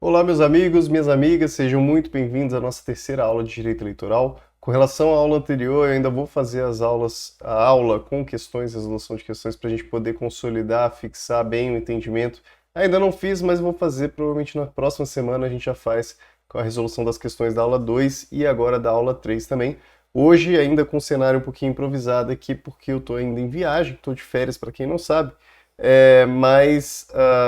Olá, meus amigos, minhas amigas, sejam muito bem-vindos à nossa terceira aula de Direito Eleitoral. Com relação à aula anterior, eu ainda vou fazer a aula com questões, resolução de questões, para a gente poder consolidar, fixar bem o entendimento. Ainda não fiz, mas vou fazer, provavelmente na próxima semana a gente já faz com a resolução das questões da aula 2 e agora da aula 3 também. Hoje, ainda com um cenário um pouquinho improvisado aqui, porque eu estou ainda em viagem, estou de férias, para quem não sabe. Mas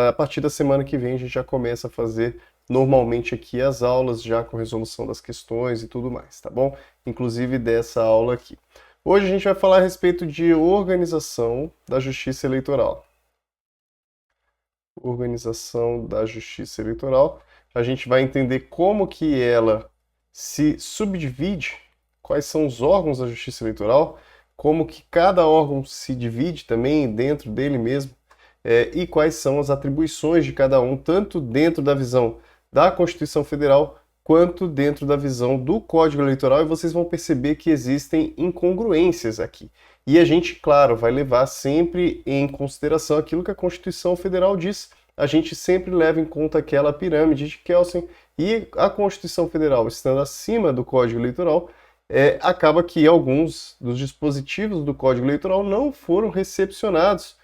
a partir da semana que vem a gente já começa a fazer normalmente aqui as aulas já com resolução das questões e tudo mais, tá bom? Inclusive dessa aula aqui. Hoje a gente vai falar a respeito de organização da Justiça Eleitoral. Organização da Justiça Eleitoral. A gente vai entender como que ela se subdivide, quais são os órgãos da Justiça Eleitoral, como que cada órgão se divide também dentro dele mesmo, e quais são as atribuições de cada um, tanto dentro da visão da Constituição Federal quanto dentro da visão do Código Eleitoral, e vocês vão perceber que existem incongruências aqui. E a gente, claro, vai levar sempre em consideração aquilo que a Constituição Federal diz. A gente sempre leva em conta aquela pirâmide de Kelsen, e a Constituição Federal, estando acima do Código Eleitoral, acaba que alguns dos dispositivos do Código Eleitoral não foram recepcionados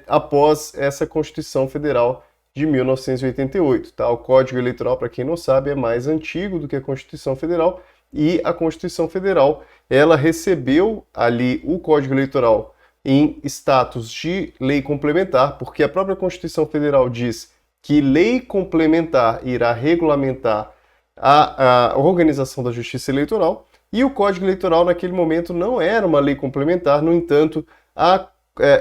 após essa Constituição Federal de 1988. Tá? O Código Eleitoral, para quem não sabe, é mais antigo do que a Constituição Federal, e a Constituição Federal ela recebeu ali o Código Eleitoral em status de lei complementar, porque a própria Constituição Federal diz que lei complementar irá regulamentar a organização da Justiça Eleitoral, e o Código Eleitoral naquele momento não era uma lei complementar. No entanto,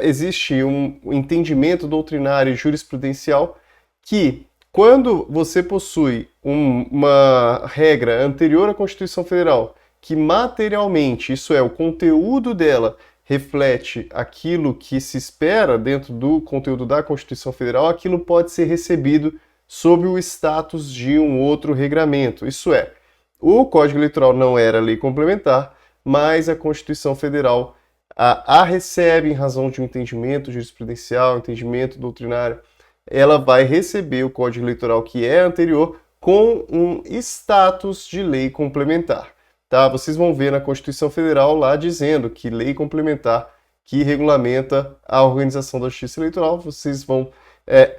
existe um entendimento doutrinário e jurisprudencial que, quando você possui uma regra anterior à Constituição Federal, que materialmente, isso é, o conteúdo dela, reflete aquilo que se espera dentro do conteúdo da Constituição Federal, aquilo pode ser recebido sob o status de um outro regramento. Isso é, o Código Eleitoral não era lei complementar, mas a Constituição Federal a recebe em razão de um entendimento jurisprudencial, entendimento doutrinário. Ela vai receber o Código Eleitoral que é anterior com um status de lei complementar. Tá? Vocês vão ver na Constituição Federal lá dizendo que lei complementar que regulamenta a organização da Justiça Eleitoral. Vocês vão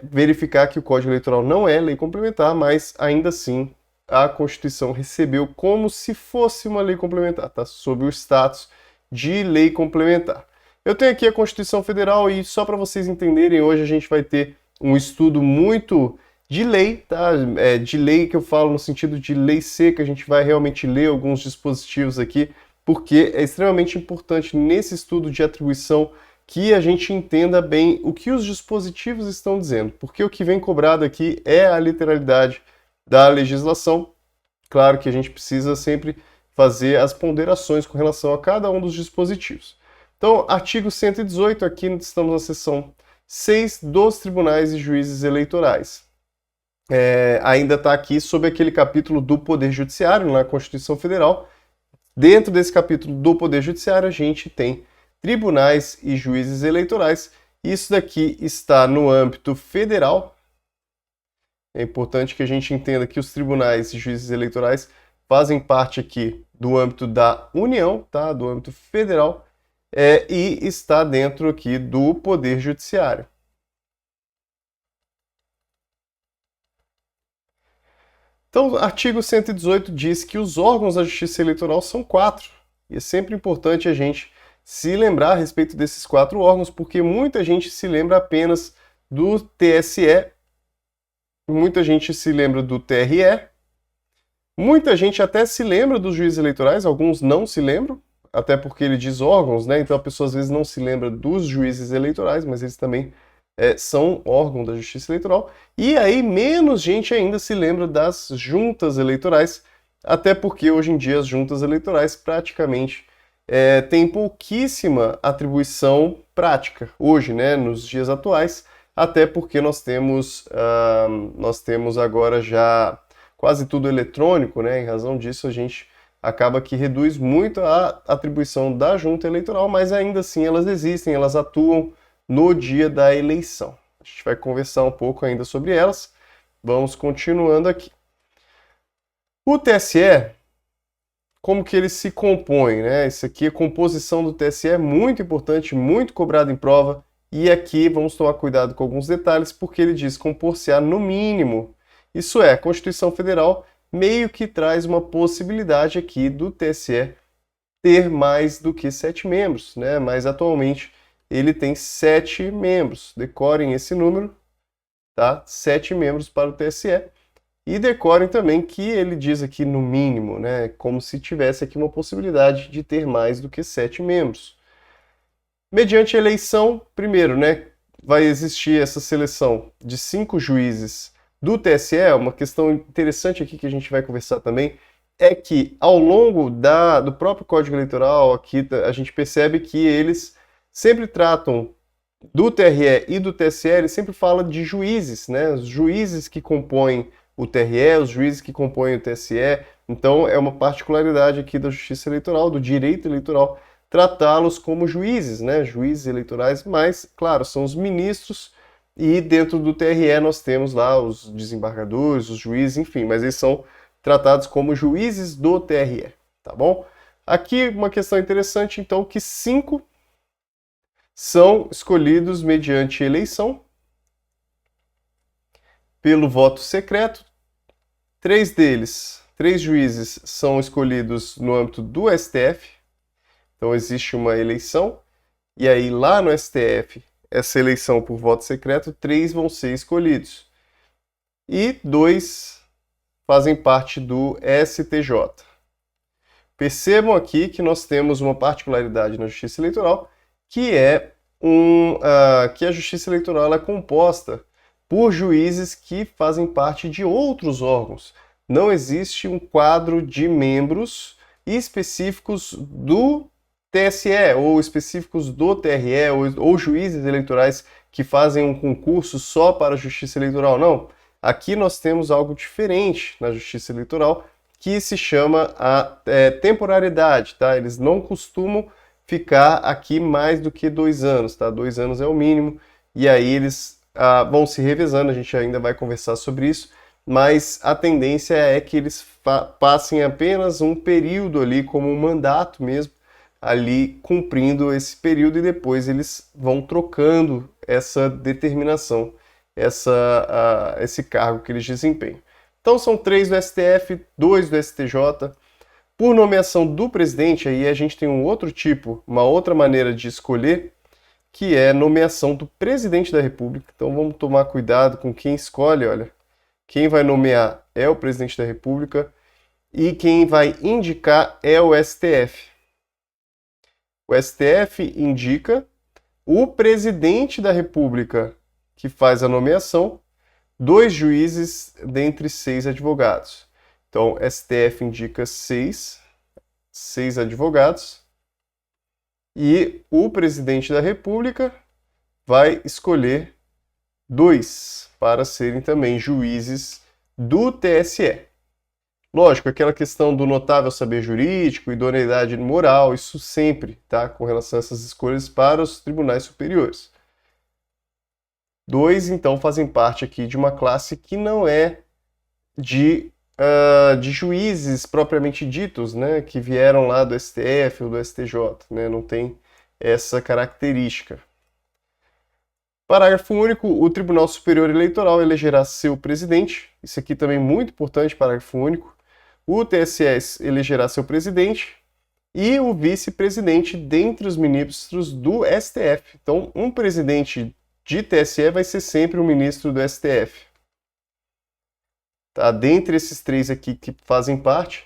verificar que o Código Eleitoral não é lei complementar, mas ainda assim a Constituição recebeu como se fosse uma lei complementar, tá? Sob o status de lei complementar. Eu tenho aqui a Constituição Federal e só para vocês entenderem, hoje a gente vai ter um estudo muito de lei, tá? De lei que eu falo no sentido de lei seca, a gente vai realmente ler alguns dispositivos aqui, porque é extremamente importante nesse estudo de atribuição que a gente entenda bem o que os dispositivos estão dizendo, porque o que vem cobrado aqui é a literalidade da legislação. Claro que a gente precisa sempre fazer as ponderações com relação a cada um dos dispositivos. Então, artigo 118, aqui estamos na seção 6 dos tribunais e juízes eleitorais. Ainda está aqui sobre aquele capítulo do Poder Judiciário na Constituição Federal. Dentro desse capítulo do Poder Judiciário, a gente tem tribunais e juízes eleitorais. Isso daqui está no âmbito federal. É importante que a gente entenda que os tribunais e juízes eleitorais fazem parte aqui do âmbito da União, tá? Do âmbito federal, e está dentro aqui do Poder Judiciário. Então, o artigo 118 diz que os órgãos da Justiça Eleitoral são 4, e é sempre importante a gente se lembrar a respeito desses 4 órgãos, porque muita gente se lembra apenas do TSE, muita gente se lembra do TRE, muita gente até se lembra dos juízes eleitorais, alguns não se lembram, até porque ele diz órgãos, né? Então a pessoa às vezes não se lembra dos juízes eleitorais, mas eles também são órgão da Justiça Eleitoral. E aí menos gente ainda se lembra das juntas eleitorais, até porque hoje em dia as juntas eleitorais praticamente têm pouquíssima atribuição prática, hoje, né? Nos dias atuais, até porque nós temos agora já quase tudo eletrônico, né? Em razão disso, a gente acaba que reduz muito a atribuição da junta eleitoral, mas ainda assim elas existem, elas atuam no dia da eleição. A gente vai conversar um pouco ainda sobre elas. Vamos continuando aqui. O TSE, como que ele se compõe, né? Isso aqui, a composição do TSE é muito importante, muito cobrado em prova. E aqui vamos tomar cuidado com alguns detalhes, porque ele diz compor-se-á no mínimo. Isso é, a Constituição Federal meio que traz uma possibilidade aqui do TSE ter mais do que 7 membros, né? Mas atualmente ele tem 7 membros. Decorem esse número, tá? 7 membros para o TSE. E decorem também que ele diz aqui no mínimo, né? Como se tivesse aqui uma possibilidade de ter mais do que 7 membros. Mediante eleição, primeiro, né? Vai existir essa seleção de 5 juízes do TSE. Uma questão interessante aqui que a gente vai conversar também é que ao longo do próprio Código Eleitoral, aqui a gente percebe que eles sempre tratam do TRE e do TSE, ele sempre fala de juízes, né? Os juízes que compõem o TRE, os juízes que compõem o TSE. Então é uma particularidade aqui da Justiça Eleitoral, do direito eleitoral, tratá-los como juízes, né? Juízes eleitorais, mas, claro, são os ministros e dentro do TRE nós temos lá os desembargadores, os juízes, enfim, mas eles são tratados como juízes do TRE, tá bom? Aqui uma questão interessante, então, que 5 são escolhidos mediante eleição pelo voto secreto. 3 deles, 3 juízes, são escolhidos no âmbito do STF. Então existe uma eleição, e aí lá no STF, essa eleição por voto secreto, 3 vão ser escolhidos. E 2 fazem parte do STJ. Percebam aqui que nós temos uma particularidade na Justiça Eleitoral, que é que a Justiça Eleitoral é composta por juízes que fazem parte de outros órgãos. Não existe um quadro de membros específicos do TSE ou específicos do TRE ou juízes eleitorais que fazem um concurso só para a Justiça Eleitoral. Não. Aqui nós temos algo diferente na Justiça Eleitoral que se chama a temporariedade, tá? Eles não costumam ficar aqui mais do que 2 anos, tá? 2 anos é o mínimo, e aí eles vão se revezando, a gente ainda vai conversar sobre isso, mas a tendência é que eles passem apenas um período ali, como um mandato mesmo, ali cumprindo esse período, e depois eles vão trocando essa determinação, esse cargo que eles desempenham. Então são 3 do STF, 2 do STJ. Por nomeação do presidente, aí a gente tem um outro tipo, uma outra maneira de escolher, que é nomeação do presidente da República. Então vamos tomar cuidado com quem escolhe, olha. Quem vai nomear é o presidente da República e quem vai indicar é o STF. O STF indica, o presidente da República que faz a nomeação, 2 juízes dentre 6 advogados. Então, STF indica 6 advogados e o presidente da República vai escolher 2 para serem também juízes do TSE. Lógico, aquela questão do notável saber jurídico, idoneidade moral, isso sempre, tá? Com relação a essas escolhas para os tribunais superiores. 2, então, fazem parte aqui de uma classe que não é de juízes propriamente ditos, né, que vieram lá do STF ou do STJ, né, não tem essa característica. Parágrafo único, o Tribunal Superior Eleitoral elegerá seu presidente, isso aqui também muito importante, parágrafo único. O TSE elegerá seu presidente e o vice-presidente dentre os ministros do STF. Então, um presidente de TSE vai ser sempre um ministro do STF. Tá? Dentre esses 3 aqui que fazem parte,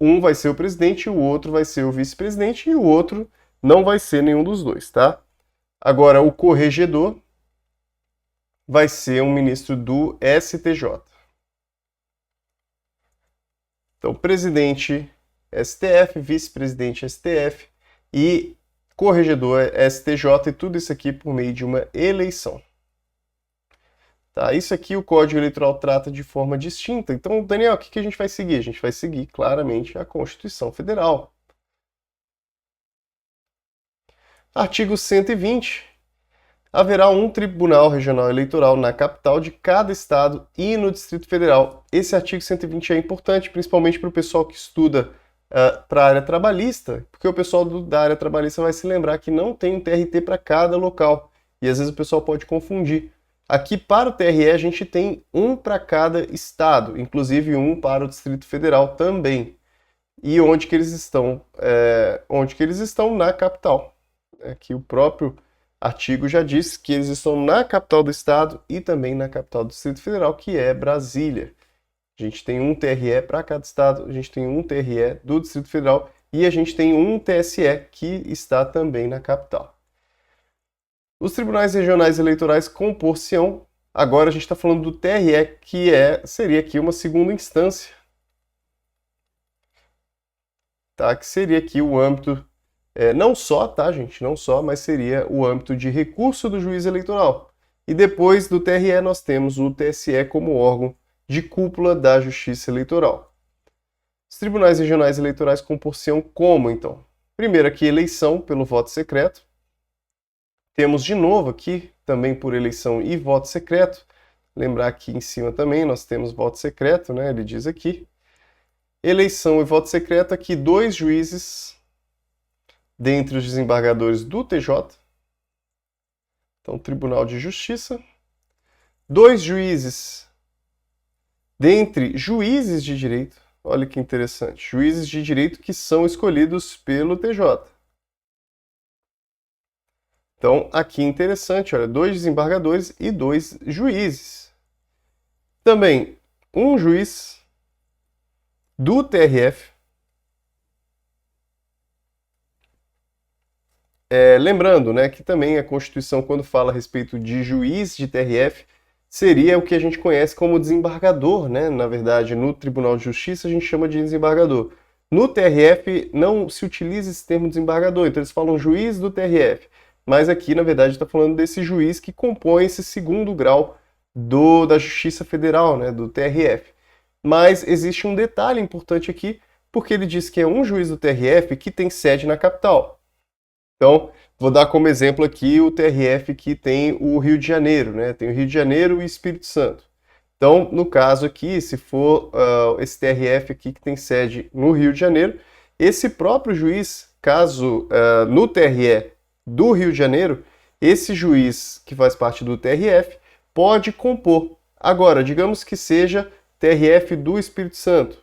um vai ser o presidente, o outro vai ser o vice-presidente e o outro não vai ser nenhum dos 2, tá? Agora, o corregedor vai ser um ministro do STJ. Então, presidente STF, vice-presidente STF e corregedor STJ, e tudo isso aqui por meio de uma eleição. Tá, isso aqui o Código Eleitoral trata de forma distinta. Então, Daniel, o que a gente vai seguir? A gente vai seguir claramente a Constituição Federal. Artigo 120. haverá um Tribunal Regional Eleitoral na capital de cada estado e no Distrito Federal. Esse artigo 120 é importante, principalmente para o pessoal que estuda para a área trabalhista, porque o pessoal da área trabalhista vai se lembrar que não tem um TRT para cada local, e às vezes o pessoal pode confundir. Aqui para o TRE a gente tem um para cada estado, inclusive um para o Distrito Federal também. E onde que eles estão? Onde que eles estão? Na capital. Aqui o próprio artigo já diz que eles estão na capital do estado e também na capital do Distrito Federal, que é Brasília. A gente tem um TRE para cada estado, a gente tem um TRE do Distrito Federal e a gente tem um TSE que está também na capital. Os tribunais regionais eleitorais compor-se-ão. Agora a gente está falando do TRE, que seria aqui uma segunda instância, tá? Que seria aqui o âmbito, não só, tá, gente? Não só, mas seria o âmbito de recurso do juiz eleitoral. E depois do TRE nós temos o TSE como órgão de cúpula da Justiça Eleitoral. Os tribunais regionais eleitorais compor-se-ão como, então? Primeiro aqui, eleição pelo voto secreto. Temos de novo aqui, também por eleição e voto secreto. Lembrar aqui em cima também, nós temos voto secreto, né? Ele diz aqui. Eleição e voto secreto, aqui 2 juízes dentre os desembargadores do TJ. Então, Tribunal de Justiça. 2 juízes dentre juízes de direito. Olha que interessante. Juízes de direito que são escolhidos pelo TJ. Então, aqui interessante, olha, 2 desembargadores e 2 juízes. Também, um juiz do TRF. Lembrando, né, que também a Constituição, quando fala a respeito de juiz de TRF, seria o que a gente conhece como desembargador, né? Na verdade, no Tribunal de Justiça a gente chama de desembargador. No TRF não se utiliza esse termo desembargador, então eles falam juiz do TRF. Mas aqui, na verdade, está falando desse juiz que compõe esse segundo grau da Justiça Federal, né, do TRF. Mas existe um detalhe importante aqui, porque ele diz que é um juiz do TRF que tem sede na capital. Então, vou dar como exemplo aqui o TRF que tem o Rio de Janeiro, né? Tem o Rio de Janeiro e Espírito Santo. Então, no caso aqui, se for esse TRF aqui que tem sede no Rio de Janeiro, esse próprio juiz, caso no TRE do Rio de Janeiro, esse juiz que faz parte do TRF pode compor. Agora, digamos que seja TRF do Espírito Santo,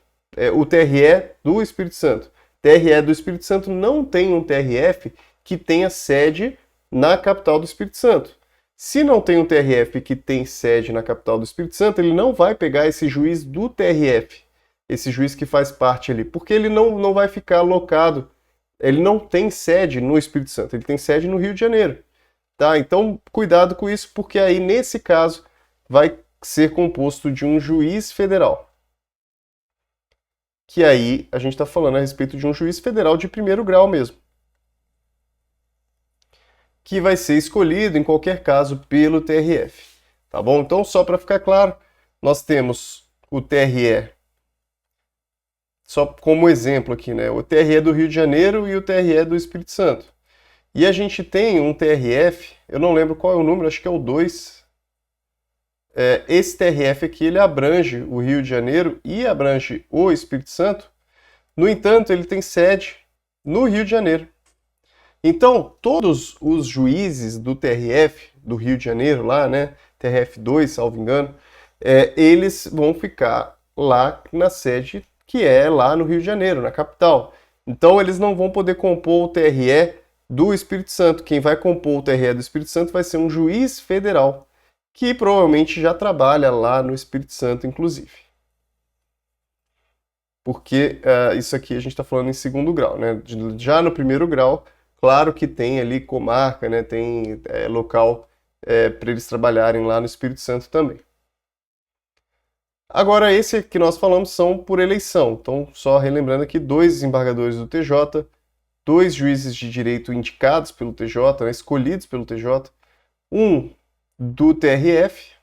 o TRE do Espírito Santo. TRE do Espírito Santo não tem um TRF que tenha sede na capital do Espírito Santo. Se não tem um TRF que tem sede na capital do Espírito Santo, ele não vai pegar esse juiz do TRF, esse juiz que faz parte ali, porque ele não vai ficar alocado, ele não tem sede no Espírito Santo, ele tem sede no Rio de Janeiro. Tá? Então, cuidado com isso, porque aí, nesse caso, vai ser composto de um juiz federal. Que aí a gente está falando a respeito de um juiz federal de primeiro grau mesmo, que vai ser escolhido, em qualquer caso, pelo TRF. Tá bom? Então, só para ficar claro, nós temos o TRE, só como exemplo aqui, né? O TRE do Rio de Janeiro e o TRE do Espírito Santo. E a gente tem um TRF, eu não lembro qual é o número, acho que é o 2. Esse TRF aqui, ele abrange o Rio de Janeiro e abrange o Espírito Santo. No entanto, ele tem sede no Rio de Janeiro. Então, todos os juízes do TRF, do Rio de Janeiro, lá, né, TRF2, salvo engano, eles vão ficar lá na sede que é lá no Rio de Janeiro, na capital. Então, eles não vão poder compor o TRE do Espírito Santo. Quem vai compor o TRE do Espírito Santo vai ser um juiz federal, que provavelmente já trabalha lá no Espírito Santo, inclusive. Porque isso aqui a gente está falando em segundo grau, né? Já no primeiro grau, claro que tem ali comarca, né? Tem local para eles trabalharem lá no Espírito Santo também. Agora, esse que nós falamos são por eleição. Então, só relembrando aqui, 2 desembargadores do TJ, 2 juízes de direito indicados pelo TJ, né? Escolhidos pelo TJ, um do TRF,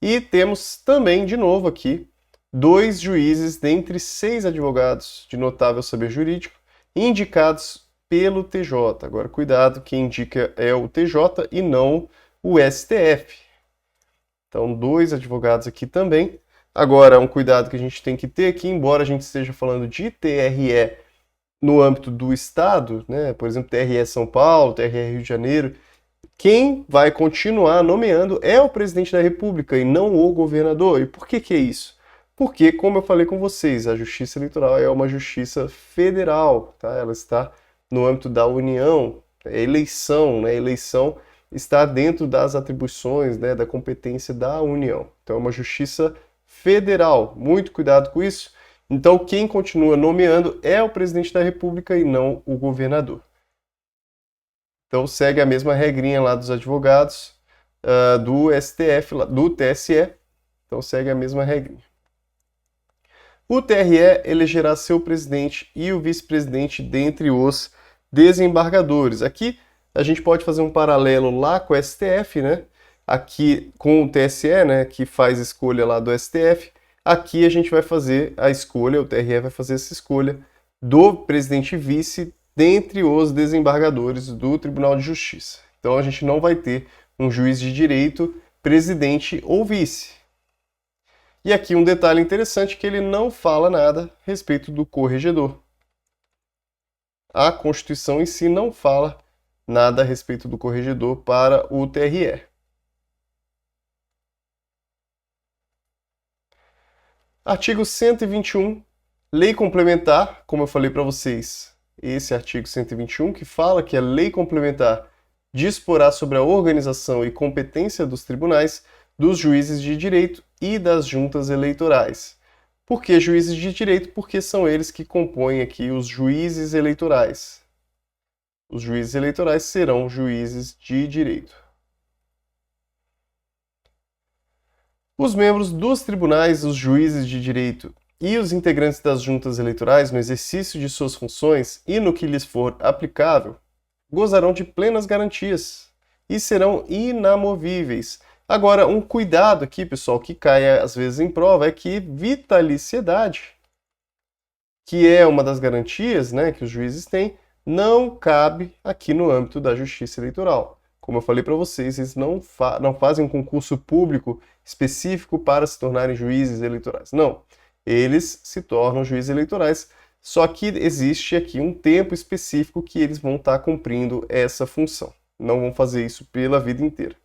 e temos também, de novo aqui, 2 juízes dentre 6 advogados de notável saber jurídico indicados pelo TJ. Agora, cuidado, quem indica é o TJ e não o STF. Então, 2 advogados aqui também. Agora, um cuidado que a gente tem que ter aqui, embora a gente esteja falando de TRE no âmbito do Estado, né? Por exemplo, TRE São Paulo, TRE Rio de Janeiro, quem vai continuar nomeando é o presidente da República e não o governador. E por que que é isso? Porque, como eu falei com vocês, a Justiça Eleitoral é uma justiça federal, tá? Ela está no âmbito da União, é eleição, né? Eleição está dentro das atribuições, né, da competência da União. Então é uma justiça federal. Muito cuidado com isso. Então quem continua nomeando é o presidente da República e não o governador. Então segue a mesma regrinha lá dos advogados, do STF, do TSE. Então segue a mesma regrinha. O TRE elegerá seu presidente e o vice-presidente dentre os desembargadores. Aqui a gente pode fazer um paralelo lá com o STF, né? Aqui com o TSE, né, que faz escolha lá do STF. Aqui a gente vai fazer a escolha, o TRE vai fazer essa escolha do presidente e vice dentre os desembargadores do Tribunal de Justiça. Então a gente não vai ter um juiz de direito, presidente ou vice. E aqui um detalhe interessante que ele não fala nada a respeito do corregedor. A Constituição em si não fala nada a respeito do corregedor para o TRE. Artigo 121, lei complementar, como eu falei para vocês, esse artigo 121 que fala que a lei complementar disporá sobre a organização e competência dos tribunais, dos juízes de direito e das juntas eleitorais. Por que juízes de direito? Porque são eles que compõem aqui os juízes eleitorais. Os juízes eleitorais serão juízes de direito. Os membros dos tribunais, os juízes de direito e os integrantes das juntas eleitorais, no exercício de suas funções e no que lhes for aplicável, gozarão de plenas garantias e serão inamovíveis. Agora, um cuidado aqui, pessoal, que cai às vezes em prova, é que vitaliciedade, que é uma das garantias, né, que os juízes têm, não cabe aqui no âmbito da justiça eleitoral. Como eu falei para vocês, eles não fazem um concurso público específico para se tornarem juízes eleitorais. Não, eles se tornam juízes eleitorais, só que existe aqui um tempo específico que eles vão estar cumprindo essa função. Não vão fazer isso pela vida inteira.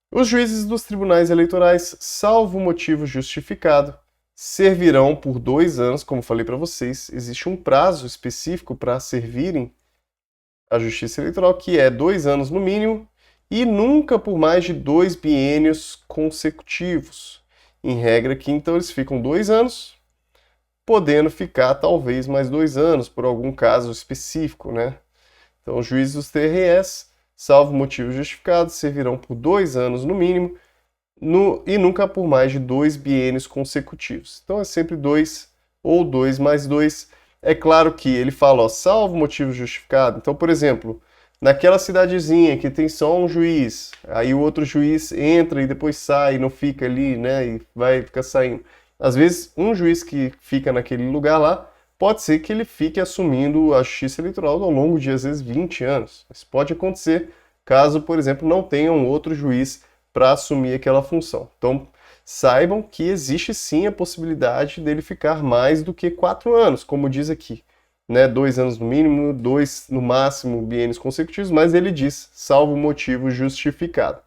Os juízes dos tribunais eleitorais, salvo motivo justificado, servirão por 2 anos, como falei para vocês. Existe um prazo específico para servirem a Justiça Eleitoral, que é 2 anos no mínimo, e nunca por mais de 2 biênios consecutivos. Em regra aqui, então, eles ficam 2 anos, podendo ficar talvez mais 2 anos, por algum caso específico, né? Então, os juízes dos TREs, salvo motivo justificado, servirão por 2 anos no mínimo, e nunca por mais de 2 biênios consecutivos. Então é sempre 2 ou 2 mais 2. É claro que ele fala, ó, salvo motivo justificado. Então, por exemplo, naquela cidadezinha que tem só um juiz, aí o outro juiz entra e depois sai, não fica ali, né, e vai ficar saindo. Às vezes, um juiz que fica naquele lugar lá, pode ser que ele fique assumindo a justiça eleitoral ao longo de, às vezes, 20 anos. Isso pode acontecer caso, por exemplo, não tenha um outro juiz para assumir aquela função. Então, saibam que existe sim a possibilidade dele ficar mais do que 4 anos, como diz aqui. Né? 2 anos no mínimo, 2 no máximo biênios consecutivos, mas ele diz, salvo motivo justificado.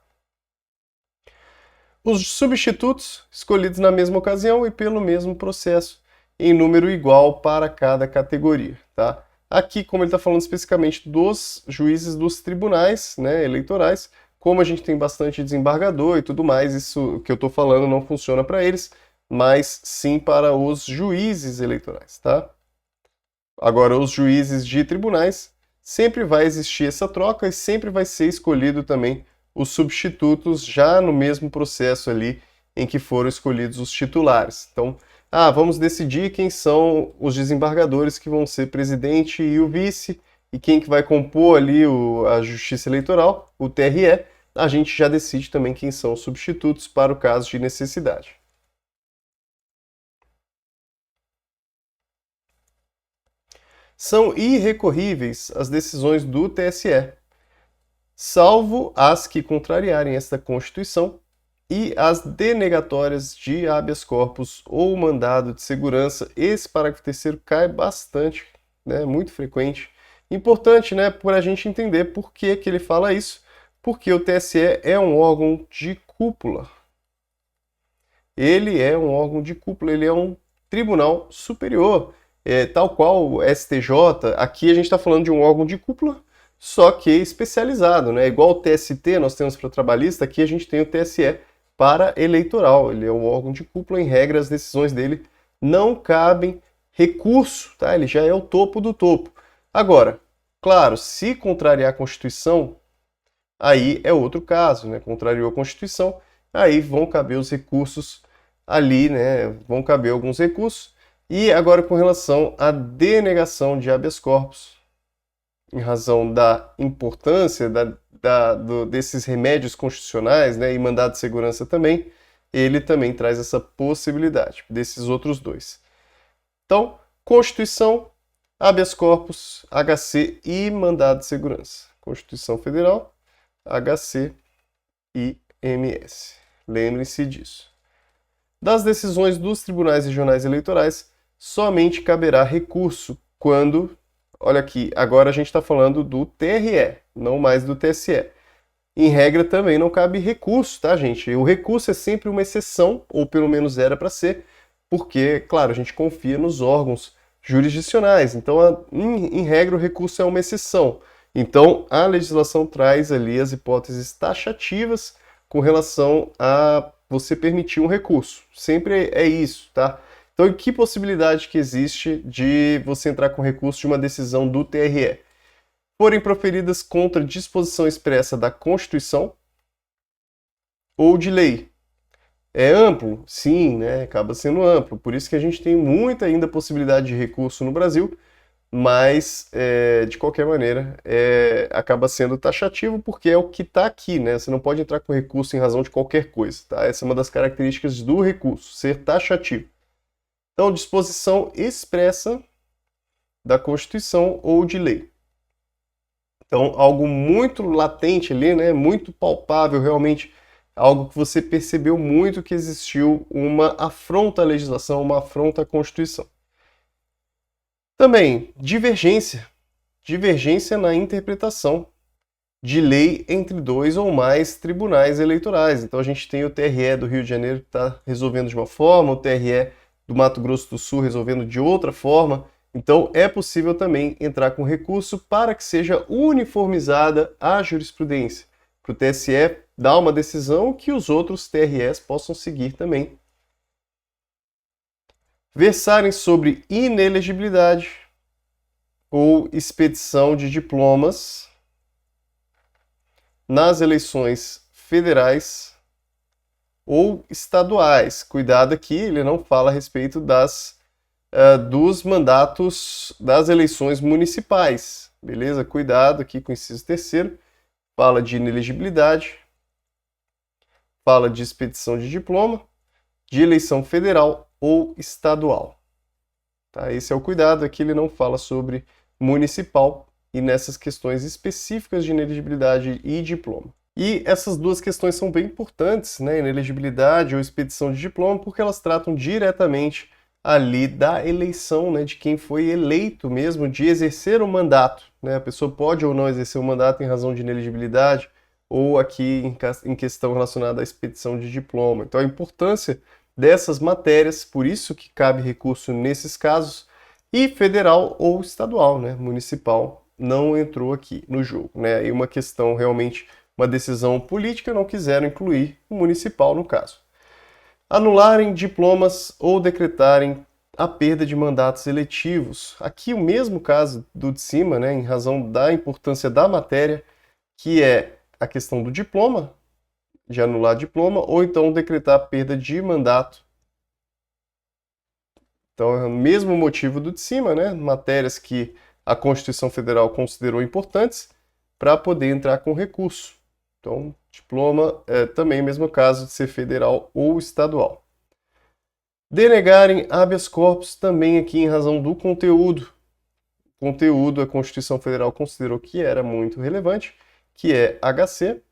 Os substitutos, escolhidos na mesma ocasião e pelo mesmo processo, em número igual para cada categoria. Tá? Aqui, como ele está falando especificamente dos juízes dos tribunais, né, eleitorais, como a gente tem bastante desembargador e tudo mais, isso que eu estou falando não funciona para eles, mas sim para os juízes eleitorais, tá? Agora, os juízes de tribunais, sempre vai existir essa troca e sempre vai ser escolhido também os substitutos já no mesmo processo ali em que foram escolhidos os titulares. Então, vamos decidir quem são os desembargadores que vão ser presidente e o vice, e quem que vai compor ali a Justiça Eleitoral, o TRE, a gente já decide também quem são os substitutos para o caso de necessidade. São irrecorríveis as decisões do TSE. salvo as que contrariarem esta Constituição e as denegatórias de habeas corpus ou mandado de segurança. Esse parágrafo terceiro cai bastante, né, muito frequente. Importante, né, para a gente entender por que que ele fala isso, porque o TSE é um órgão de cúpula. Ele é um órgão de cúpula, ele é um tribunal superior, tal qual o STJ. Aqui a gente está falando de um órgão de cúpula, só que especializado, né? Igual o TST nós temos para trabalhista, aqui a gente tem o TSE para eleitoral. Ele é um órgão de cúpula, em regra, as decisões dele não cabem recurso, tá? Ele já é o topo do topo. Agora, claro, se contrariar a Constituição, aí é outro caso, né? Contrariou a Constituição, aí vão caber os recursos ali, né? Vão caber alguns recursos. E agora com relação à denegação de habeas corpus, em razão da importância desses remédios constitucionais, né, e mandado de segurança também, ele também traz essa possibilidade desses outros dois. Então, Constituição, habeas corpus, HC e mandado de segurança. Constituição Federal, HC e MS. Lembrem-se disso. Das decisões dos tribunais regionais eleitorais, somente caberá recurso quando, olha aqui, agora a gente está falando do TRE, não mais do TSE. Em regra também não cabe recurso, tá, gente? O recurso é sempre uma exceção, ou pelo menos era para ser, porque, claro, a gente confia nos órgãos jurisdicionais. Então, em regra, o recurso é uma exceção. Então, a legislação traz ali as hipóteses taxativas com relação a você permitir um recurso. Sempre é isso, tá? Então, que possibilidade que existe de você entrar com recurso de uma decisão do TRE? Forem proferidas contra disposição expressa da Constituição ou de lei. É amplo? Sim, né? Acaba sendo amplo. Por isso que a gente tem muita ainda possibilidade de recurso no Brasil, mas, de qualquer maneira, acaba sendo taxativo porque é o que está aqui, né? Você não pode entrar com recurso em razão de qualquer coisa, tá? Essa é uma das características do recurso, ser taxativo. Então, disposição expressa da Constituição ou de lei. Então, algo muito latente ali, né? Muito palpável, realmente, algo que você percebeu muito que existiu uma afronta à legislação, uma afronta à Constituição. Também, divergência. Divergência na interpretação de lei entre dois ou mais tribunais eleitorais. Então, a gente tem o TRE do Rio de Janeiro que está resolvendo de uma forma, o TRE do Mato Grosso do Sul resolvendo de outra forma. Então, é possível também entrar com recurso para que seja uniformizada a jurisprudência, para o TSE dar uma decisão que os outros TREs possam seguir também. Versarem sobre inelegibilidade ou expedição de diplomas nas eleições federais ou estaduais. Cuidado aqui, ele não fala a respeito dos mandatos das eleições municipais, beleza? Cuidado aqui com o inciso terceiro, fala de inelegibilidade, fala de expedição de diploma, de eleição federal ou estadual. Tá? Esse é o cuidado, aqui ele não fala sobre municipal e nessas questões específicas de inelegibilidade e diploma. E essas duas questões são bem importantes, né? Inelegibilidade ou expedição de diploma, porque elas tratam diretamente ali da eleição, né, de quem foi eleito mesmo, de exercer o mandato, né? A pessoa pode ou não exercer o mandato em razão de inelegibilidade, ou aqui em questão relacionada à expedição de diploma. Então a importância dessas matérias, por isso que cabe recurso nesses casos, e federal ou estadual, né, municipal, não entrou aqui no jogo, né? E uma questão realmente, uma decisão política, não quiseram incluir o municipal no caso. Anularem diplomas ou decretarem a perda de mandatos eletivos. Aqui o mesmo caso do de cima, né, em razão da importância da matéria, que é a questão do diploma, de anular diploma, ou então decretar a perda de mandato. Então é o mesmo motivo do de cima, né, matérias que a Constituição Federal considerou importantes para poder entrar com recurso. Então, diploma é também o mesmo caso de ser federal ou estadual. Denegarem habeas corpus também aqui em razão do conteúdo. Conteúdo, a Constituição Federal considerou que era muito relevante que é HC,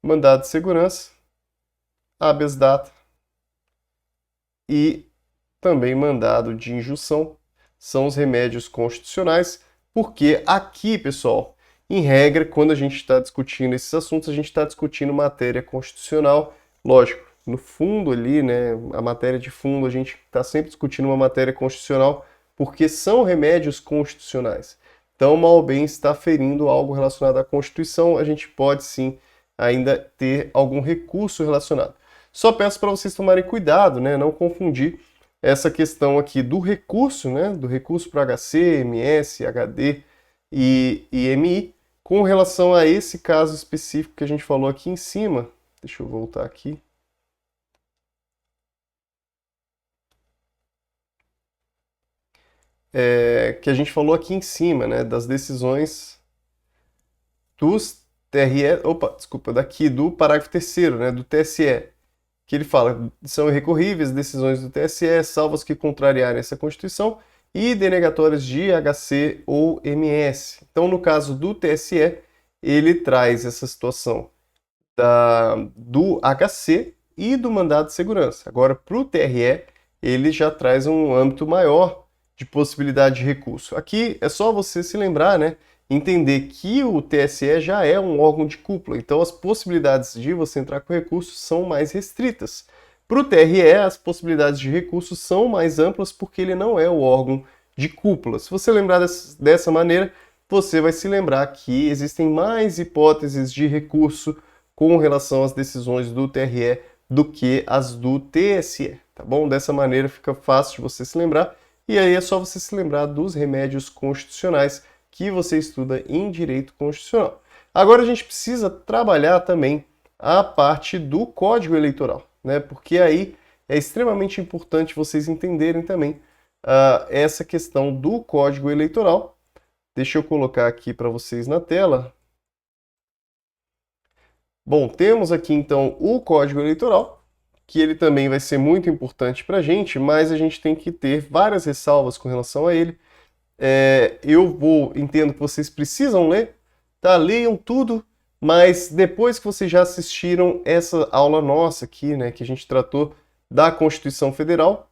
mandado de segurança, habeas data e também mandado de injunção. São os remédios constitucionais, porque aqui, pessoal, em regra, quando a gente está discutindo esses assuntos, a gente está discutindo matéria constitucional. Lógico, no fundo ali, né, a matéria de fundo, a gente está sempre discutindo uma matéria constitucional, porque são remédios constitucionais. Então, mal ou bem está ferindo algo relacionado à Constituição, a gente pode sim ainda ter algum recurso relacionado. Só peço para vocês tomarem cuidado, né, não confundir essa questão aqui do recurso, né, do recurso para HC, MS, HD e MI, com relação a esse caso específico que a gente falou aqui em cima. Deixa eu voltar aqui. Que a gente falou aqui em cima, né, das decisões dos TRE, desculpa, daqui do parágrafo 3º, né, do TSE, que ele fala: são irrecorríveis decisões do TSE, salvo as que contrariarem essa Constituição, e denegatórias de HC ou MS. Então, no caso do TSE, ele traz essa situação do HC e do mandado de segurança. Agora, para o TRE, ele já traz um âmbito maior de possibilidade de recurso. Aqui é só você se lembrar, né, entender que o TSE já é um órgão de cúpula, então as possibilidades de você entrar com recurso são mais restritas. Para o TRE, as possibilidades de recurso são mais amplas porque ele não é o órgão de cúpula. Se você lembrar dessa maneira, você vai se lembrar que existem mais hipóteses de recurso com relação às decisões do TRE do que as do TSE, tá bom? Dessa maneira fica fácil de você se lembrar, e aí é só você se lembrar dos remédios constitucionais que você estuda em direito constitucional. Agora a gente precisa trabalhar também a parte do Código Eleitoral, né? Porque aí é extremamente importante vocês entenderem também essa questão do Código Eleitoral. Deixa eu colocar aqui para vocês na tela. Bom, temos aqui então o Código Eleitoral, que ele também vai ser muito importante para a gente, mas a gente tem que ter várias ressalvas com relação a ele. Entendo que vocês precisam ler, tá? Leiam tudo, mas depois que vocês já assistiram essa aula nossa aqui, né, que a gente tratou da Constituição Federal,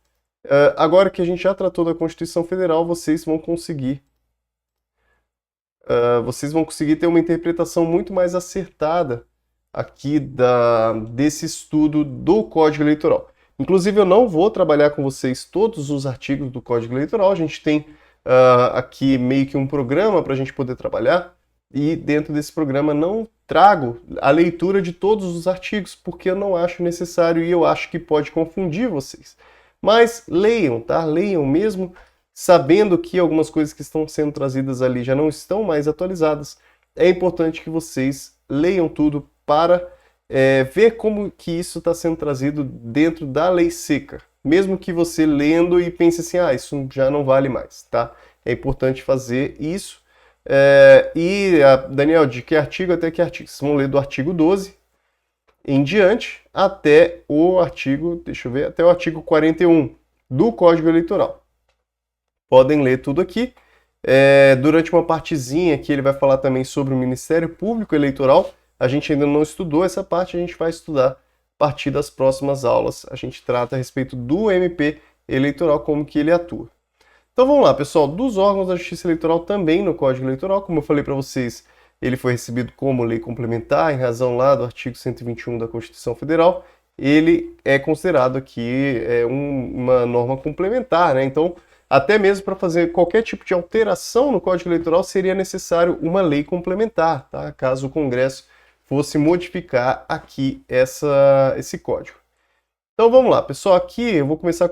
agora que a gente já tratou da Constituição Federal, vocês vão conseguir ter uma interpretação muito mais acertada aqui desse estudo do Código Eleitoral. Inclusive, eu não vou trabalhar com vocês todos os artigos do Código Eleitoral, a gente tem aqui meio que um programa para a gente poder trabalhar, e dentro desse programa não trago a leitura de todos os artigos, porque eu não acho necessário e eu acho que pode confundir vocês. Mas leiam, tá? Leiam mesmo, sabendo que algumas coisas que estão sendo trazidas ali já não estão mais atualizadas. É importante que vocês leiam tudo para ver como que isso está sendo trazido dentro da lei seca. Mesmo que você lendo e pense assim, isso já não vale mais, tá? É importante fazer isso. Daniel, de que artigo até que artigo? Vocês vão ler do artigo 12 em diante até o artigo, até o artigo 41 do Código Eleitoral. Podem ler tudo aqui. Durante uma partezinha que ele vai falar também sobre o Ministério Público Eleitoral. A gente ainda não estudou essa parte, a gente vai estudar a partir das próximas aulas. A gente trata a respeito do MP eleitoral, como que ele atua. Então vamos lá, pessoal, dos órgãos da Justiça Eleitoral também no Código Eleitoral, como eu falei para vocês, ele foi recebido como lei complementar, em razão lá do artigo 121 da Constituição Federal, ele é considerado aqui uma norma complementar, né? Então, até mesmo para fazer qualquer tipo de alteração no Código Eleitoral seria necessário uma lei complementar, tá? Caso o Congresso fosse modificar aqui esse código. Então vamos lá, pessoal, aqui eu vou começar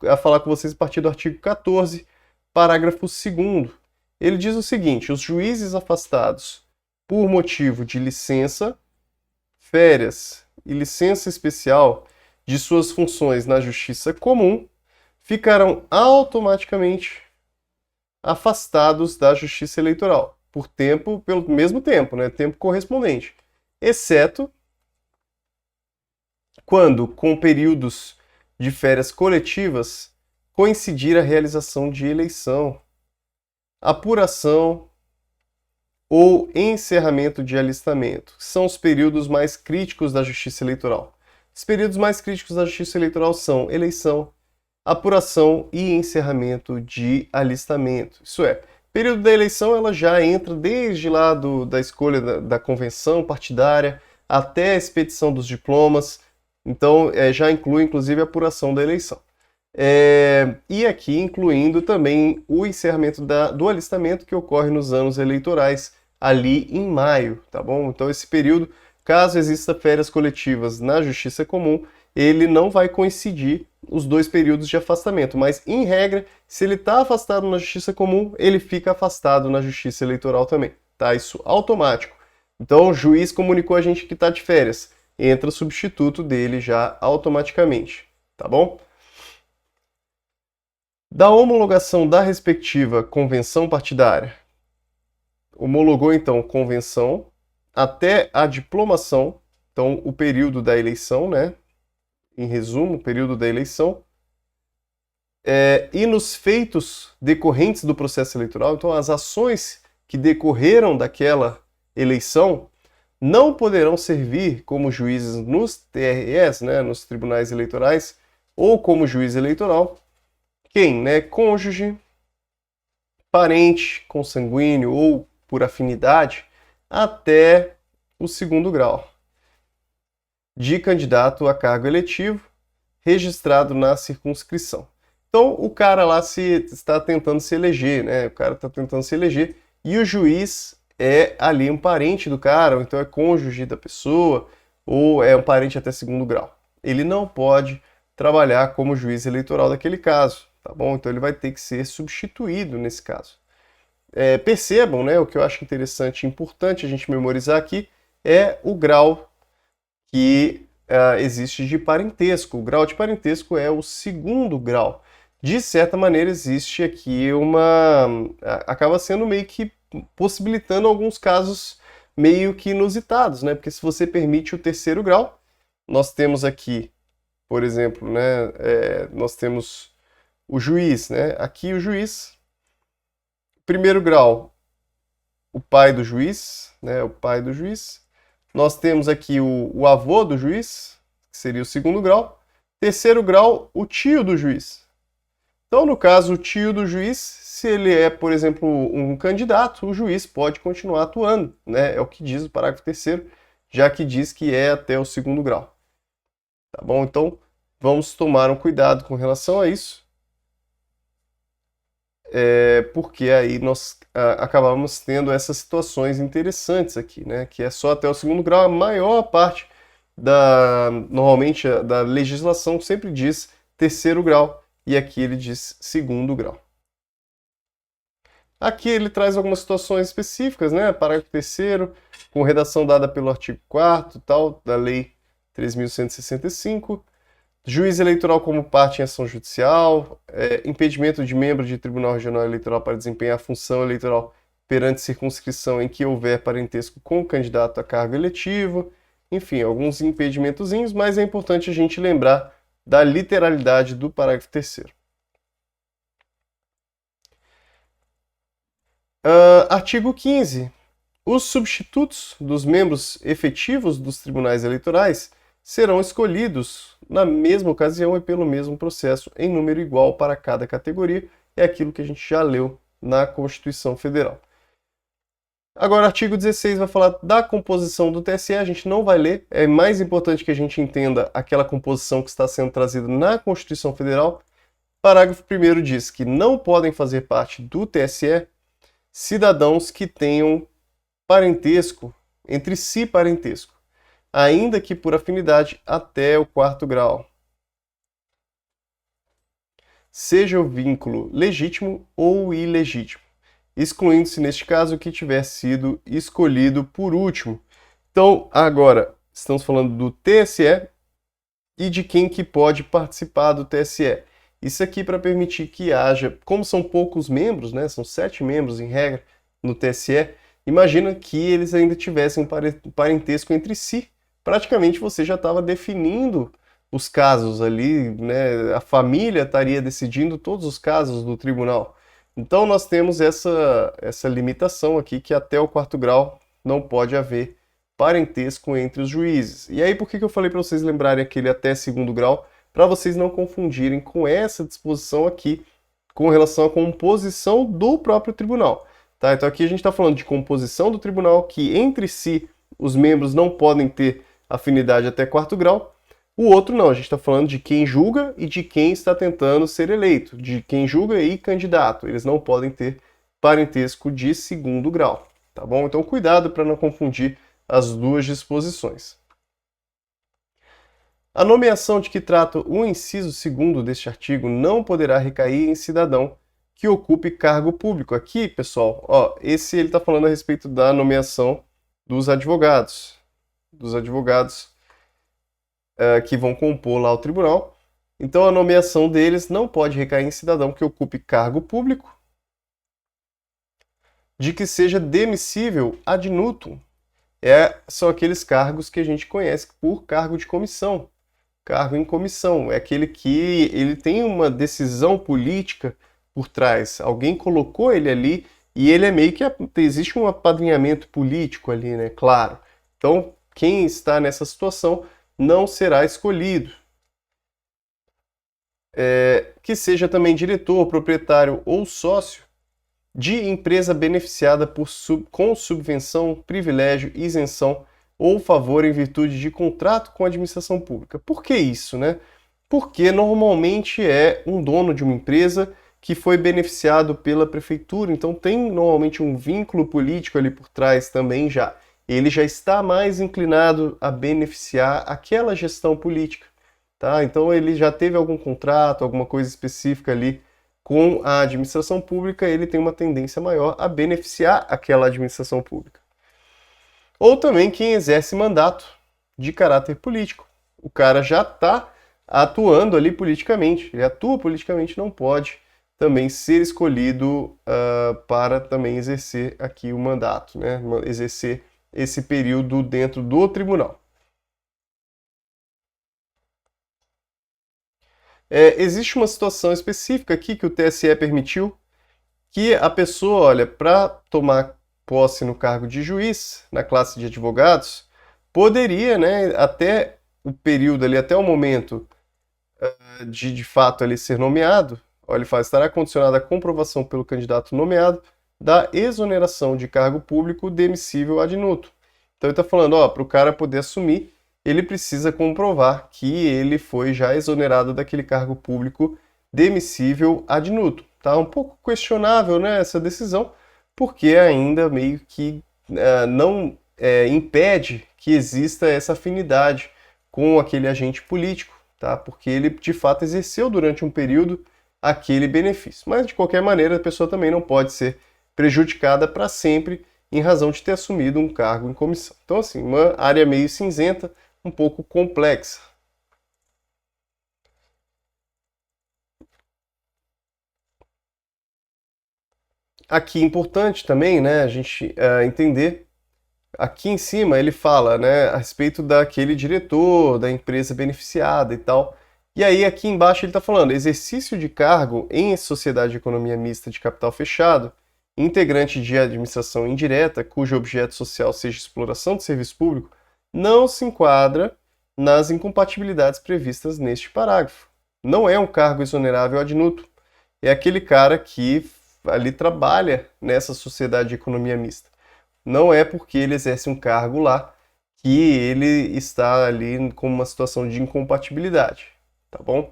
a falar com vocês a partir do artigo 14, parágrafo 2º. Ele diz o seguinte: os juízes afastados por motivo de licença, férias e licença especial de suas funções na Justiça Comum ficarão automaticamente afastados da Justiça Eleitoral pelo mesmo tempo, né, tempo correspondente, exceto quando, com períodos de férias coletivas, coincidir a realização de eleição, apuração ou encerramento de alistamento, que são os períodos mais críticos da Justiça Eleitoral. Os períodos mais críticos da Justiça Eleitoral são eleição, apuração e encerramento de alistamento. Isso é, período da eleição ela já entra desde lá da escolha da convenção partidária até a expedição dos diplomas, então já inclui inclusive a apuração da eleição. E aqui incluindo também o encerramento do alistamento que ocorre nos anos eleitorais, ali em maio, tá bom? Então esse período, caso exista férias coletivas na Justiça Comum, ele não vai coincidir os dois períodos de afastamento, mas em regra, se ele está afastado na Justiça Comum, ele fica afastado na Justiça Eleitoral também, tá? Isso automático. Então o juiz comunicou a gente que está de férias, entra o substituto dele já automaticamente, tá bom? Da homologação da respectiva convenção partidária, homologou então convenção até a diplomação, então o período da eleição, né? Em resumo, o período da eleição, e nos feitos decorrentes do processo eleitoral, então as ações que decorreram daquela eleição não poderão servir como juízes nos TREs, né, nos tribunais eleitorais, ou como juiz eleitoral, quem, né, cônjuge, parente, consanguíneo ou por afinidade, até o segundo grau de candidato a cargo eletivo registrado na circunscrição. Então, o cara lá está tentando se eleger, né? O cara está tentando se eleger e o juiz é ali um parente do cara, ou então é cônjuge da pessoa, ou é um parente até segundo grau. Ele não pode trabalhar como juiz eleitoral daquele caso, tá bom? Então ele vai ter que ser substituído nesse caso. Percebam, né? O que eu acho interessante e importante a gente memorizar aqui é o grau que existe de parentesco. O grau de parentesco é o segundo grau. De certa maneira, existe aqui acaba sendo meio que possibilitando alguns casos meio que inusitados, né? Porque se você permite o terceiro grau, nós temos aqui, por exemplo, né? Nós temos o juiz, né? Aqui o juiz, primeiro grau, o pai do juiz, né? O pai do juiz. Nós temos aqui o avô do juiz, que seria o segundo grau. Terceiro grau, o tio do juiz. Então, no caso, o tio do juiz, se ele é, por exemplo, um candidato, o juiz pode continuar atuando, né? É o que diz o parágrafo 3º, já que diz que é até o segundo grau. Tá bom? Então, vamos tomar um cuidado com relação a isso. Porque aí nós acabamos tendo essas situações interessantes aqui, né? Que é só até o segundo grau. A maior parte normalmente da legislação sempre diz terceiro grau e aqui ele diz segundo grau. Aqui ele traz algumas situações específicas, né? Parágrafo 3º, com redação dada pelo artigo 4º, tal, da Lei 3.165. Juiz eleitoral como parte em ação judicial, impedimento de membro de tribunal regional eleitoral para desempenhar a função eleitoral perante circunscrição em que houver parentesco com o candidato a cargo eletivo, enfim, alguns impedimentozinhos, mas é importante a gente lembrar da literalidade do parágrafo 3º. Artigo 15. Os substitutos dos membros efetivos dos tribunais eleitorais serão escolhidos na mesma ocasião e pelo mesmo processo, em número igual para cada categoria. É aquilo que a gente já leu na Constituição Federal. Agora, artigo 16 vai falar da composição do TSE, a gente não vai ler, é mais importante que a gente entenda aquela composição que está sendo trazida na Constituição Federal. Parágrafo 1º diz que não podem fazer parte do TSE cidadãos que tenham parentesco, entre si parentesco, ainda que por afinidade até o 4º grau, seja o vínculo legítimo ou ilegítimo, excluindo-se neste caso o que tiver sido escolhido por último. Então, agora, estamos falando do TSE e de quem que pode participar do TSE. Isso aqui para permitir que haja, como são poucos membros, né, são 7 membros em regra no TSE, imagina que eles ainda tivessem um parentesco entre si. Praticamente você já estava definindo os casos ali, né? A família estaria decidindo todos os casos do tribunal. Então nós temos essa limitação aqui que até o quarto grau não pode haver parentesco entre os juízes. E aí por que eu falei para vocês lembrarem aquele até segundo grau? Para vocês não confundirem com essa disposição aqui com relação à composição do próprio tribunal. Tá? Então aqui a gente está falando de composição do tribunal, que entre si os membros não podem ter afinidade até quarto grau. O outro não, a gente está falando de quem julga e de quem está tentando ser eleito, de quem julga e candidato. Eles não podem ter parentesco de segundo grau, tá bom? Então cuidado para não confundir as duas disposições. A nomeação de que trata o inciso 2º deste artigo não poderá recair em cidadão que ocupe cargo público. Aqui, pessoal, ó, ele está falando a respeito da nomeação dos advogados que vão compor lá o tribunal. Então a nomeação deles não pode recair em cidadão que ocupe cargo público, de que seja demissível ad nutum. São aqueles cargos que a gente conhece por cargo de comissão. Cargo em comissão é aquele que ele tem uma decisão política por trás. Alguém colocou ele ali e ele é meio que existe um apadrinhamento político ali, né? Claro. Então quem está nessa situação não será escolhido. Que seja também diretor, proprietário ou sócio de empresa beneficiada com subvenção, privilégio, isenção ou favor em virtude de contrato com a administração pública. Por que isso, né? Porque normalmente é um dono de uma empresa que foi beneficiado pela prefeitura, então tem normalmente um vínculo político ali por trás também já. Ele já está mais inclinado a beneficiar aquela gestão política, tá? Então ele já teve algum contrato, alguma coisa específica ali com a administração pública, ele tem uma tendência maior a beneficiar aquela administração pública. Ou também quem exerce mandato de caráter político. O cara já está atuando ali politicamente, ele atua politicamente, não pode também ser escolhido para também exercer aqui o mandato, né? Exercer esse período dentro do tribunal. Existe uma situação específica aqui que o TSE permitiu que a pessoa, olha, para tomar posse no cargo de juiz, na classe de advogados, poderia, né, até o período ali, até o momento de fato ali ser nomeado, olha, ele fala, estará condicionada à comprovação pelo candidato nomeado da exoneração de cargo público demissível ad nutum. Então ele está falando, ó, para o cara poder assumir, ele precisa comprovar que ele foi já exonerado daquele cargo público demissível ad nutum. Tá um pouco questionável, né, essa decisão, porque ainda meio que não impede que exista essa afinidade com aquele agente político, tá? Porque ele de fato exerceu durante um período aquele benefício. Mas de qualquer maneira a pessoa também não pode ser prejudicada para sempre em razão de ter assumido um cargo em comissão. Então assim, uma área meio cinzenta, um pouco complexa. Aqui é importante também, né, a gente entender, aqui em cima ele fala, né, a respeito daquele diretor, da empresa beneficiada e tal. E aí aqui embaixo ele está falando, exercício de cargo em sociedade de economia mista de capital fechado, integrante de administração indireta, cujo objeto social seja exploração de serviço público, não se enquadra nas incompatibilidades previstas neste parágrafo. Não é um cargo exonerável ad nutum. É aquele cara que ali trabalha nessa sociedade de economia mista. Não é porque ele exerce um cargo lá que ele está ali com uma situação de incompatibilidade, tá bom?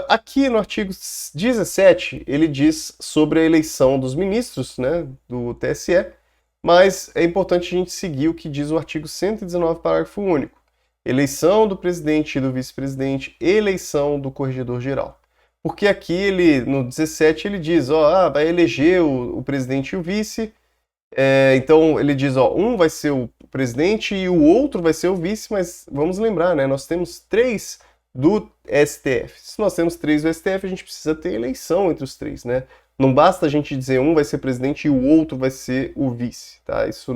Aqui no artigo 17, ele diz sobre a eleição dos ministros, né, do TSE, mas é importante a gente seguir o que diz o artigo 119, parágrafo único. Eleição do presidente e do vice-presidente, eleição do corregedor-geral. Porque aqui, no 17, ele diz, ó, vai eleger o presidente e o vice, então ele diz, ó, um vai ser o presidente e o outro vai ser o vice, mas vamos lembrar, né, nós temos 3 do STF. Se nós temos 3 do STF, a gente precisa ter eleição entre os 3, né? Não basta a gente dizer um vai ser presidente e o outro vai ser o vice, tá? Isso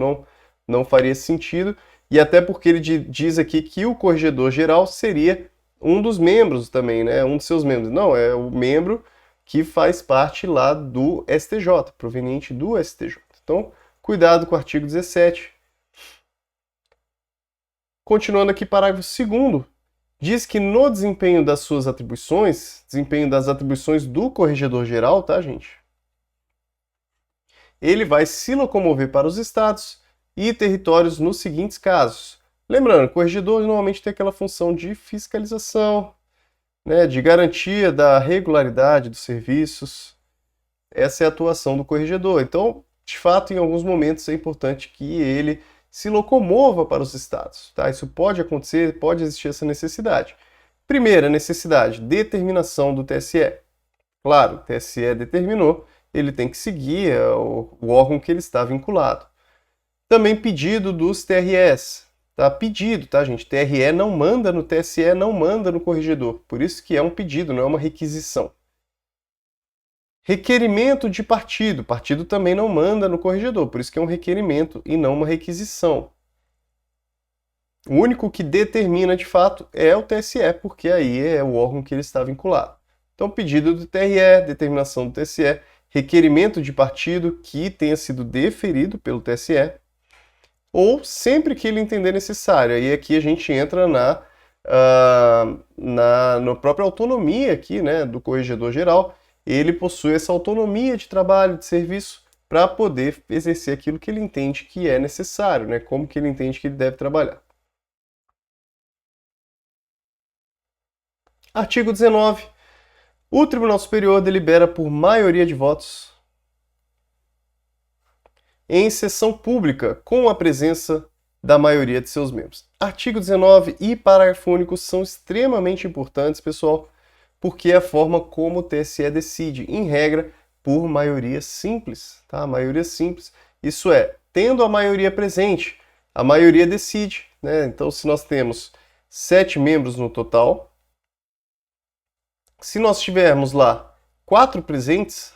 não faria sentido. E até porque ele diz aqui que o corregedor-geral seria um dos membros também, né? Um dos seus membros. Não, é o membro que faz parte lá do STJ, proveniente do STJ. Então, cuidado com o artigo 17. Continuando aqui, parágrafo 2º, diz que no desempenho das suas atribuições, desempenho das atribuições do Corregedor-Geral, tá, gente? Ele vai se locomover para os estados e territórios nos seguintes casos. Lembrando, o corregedor normalmente tem aquela função de fiscalização, né, de garantia da regularidade dos serviços. Essa é a atuação do corregedor. Então, de fato, em alguns momentos é importante que ele se locomova para os estados. Tá? Isso pode acontecer, pode existir essa necessidade. Primeira necessidade, determinação do TSE. Claro, o TSE determinou, ele tem que seguir o órgão que ele está vinculado. Também pedido dos TREs. Tá? Pedido, tá, gente? TRE não manda no TSE, não manda no corregedor. Por isso que é um pedido, não é uma requisição. Requerimento de partido. Partido também não manda no corregedor, por isso que é um requerimento e não uma requisição. O único que determina de fato é o TSE, porque aí é o órgão que ele está vinculado. Então, pedido do TRE, determinação do TSE, requerimento de partido que tenha sido deferido pelo TSE, ou sempre que ele entender necessário. Aí aqui a gente entra na própria autonomia aqui, né, do corregedor-geral. Ele possui essa autonomia de trabalho, de serviço, para poder exercer aquilo que ele entende que é necessário, né, como que ele entende que ele deve trabalhar. Artigo 19. O Tribunal Superior delibera por maioria de votos em sessão pública, com a presença da maioria de seus membros. Artigo 19 e parágrafo único são extremamente importantes, pessoal, porque é a forma como o TSE decide, em regra, por maioria simples, tá? Maioria simples. Isso é, tendo a maioria presente, a maioria decide, né? Então, se nós temos 7 membros no total, se nós tivermos lá 4 presentes,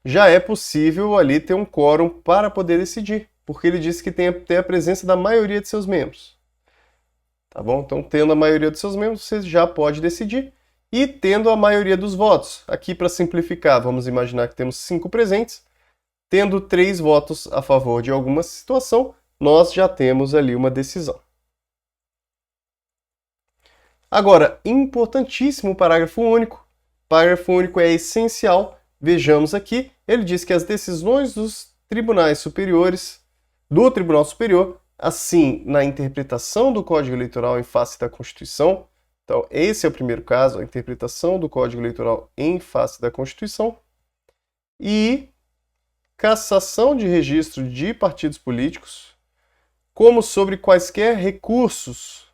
já é possível ali ter um quórum para poder decidir, porque ele disse que tem a presença da maioria de seus membros. Tá bom? Então, tendo a maioria dos seus membros, você já pode decidir. E tendo a maioria dos votos. Aqui, para simplificar, vamos imaginar que temos 5 presentes. Tendo 3 votos a favor de alguma situação, nós já temos ali uma decisão. Agora, importantíssimo o parágrafo único. O parágrafo único é essencial. Vejamos aqui, ele diz que as decisões dos tribunais superiores, do Tribunal Superior, assim, na interpretação do Código Eleitoral em face da Constituição, então esse é o primeiro caso, a interpretação do Código Eleitoral em face da Constituição, e cassação de registro de partidos políticos, como sobre quaisquer recursos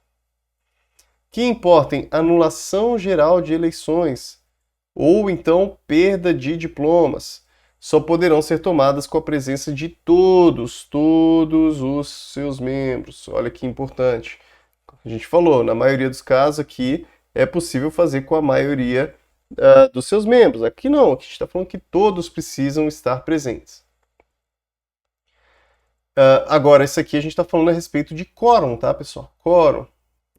que importem anulação geral de eleições, ou então perda de diplomas, só poderão ser tomadas com a presença de todos os seus membros. Olha que importante. A gente falou, na maioria dos casos aqui é possível fazer com a maioria dos seus membros. Aqui não, aqui a gente está falando que todos precisam estar presentes. Agora, isso aqui a gente está falando a respeito de quórum, tá, pessoal? Quórum.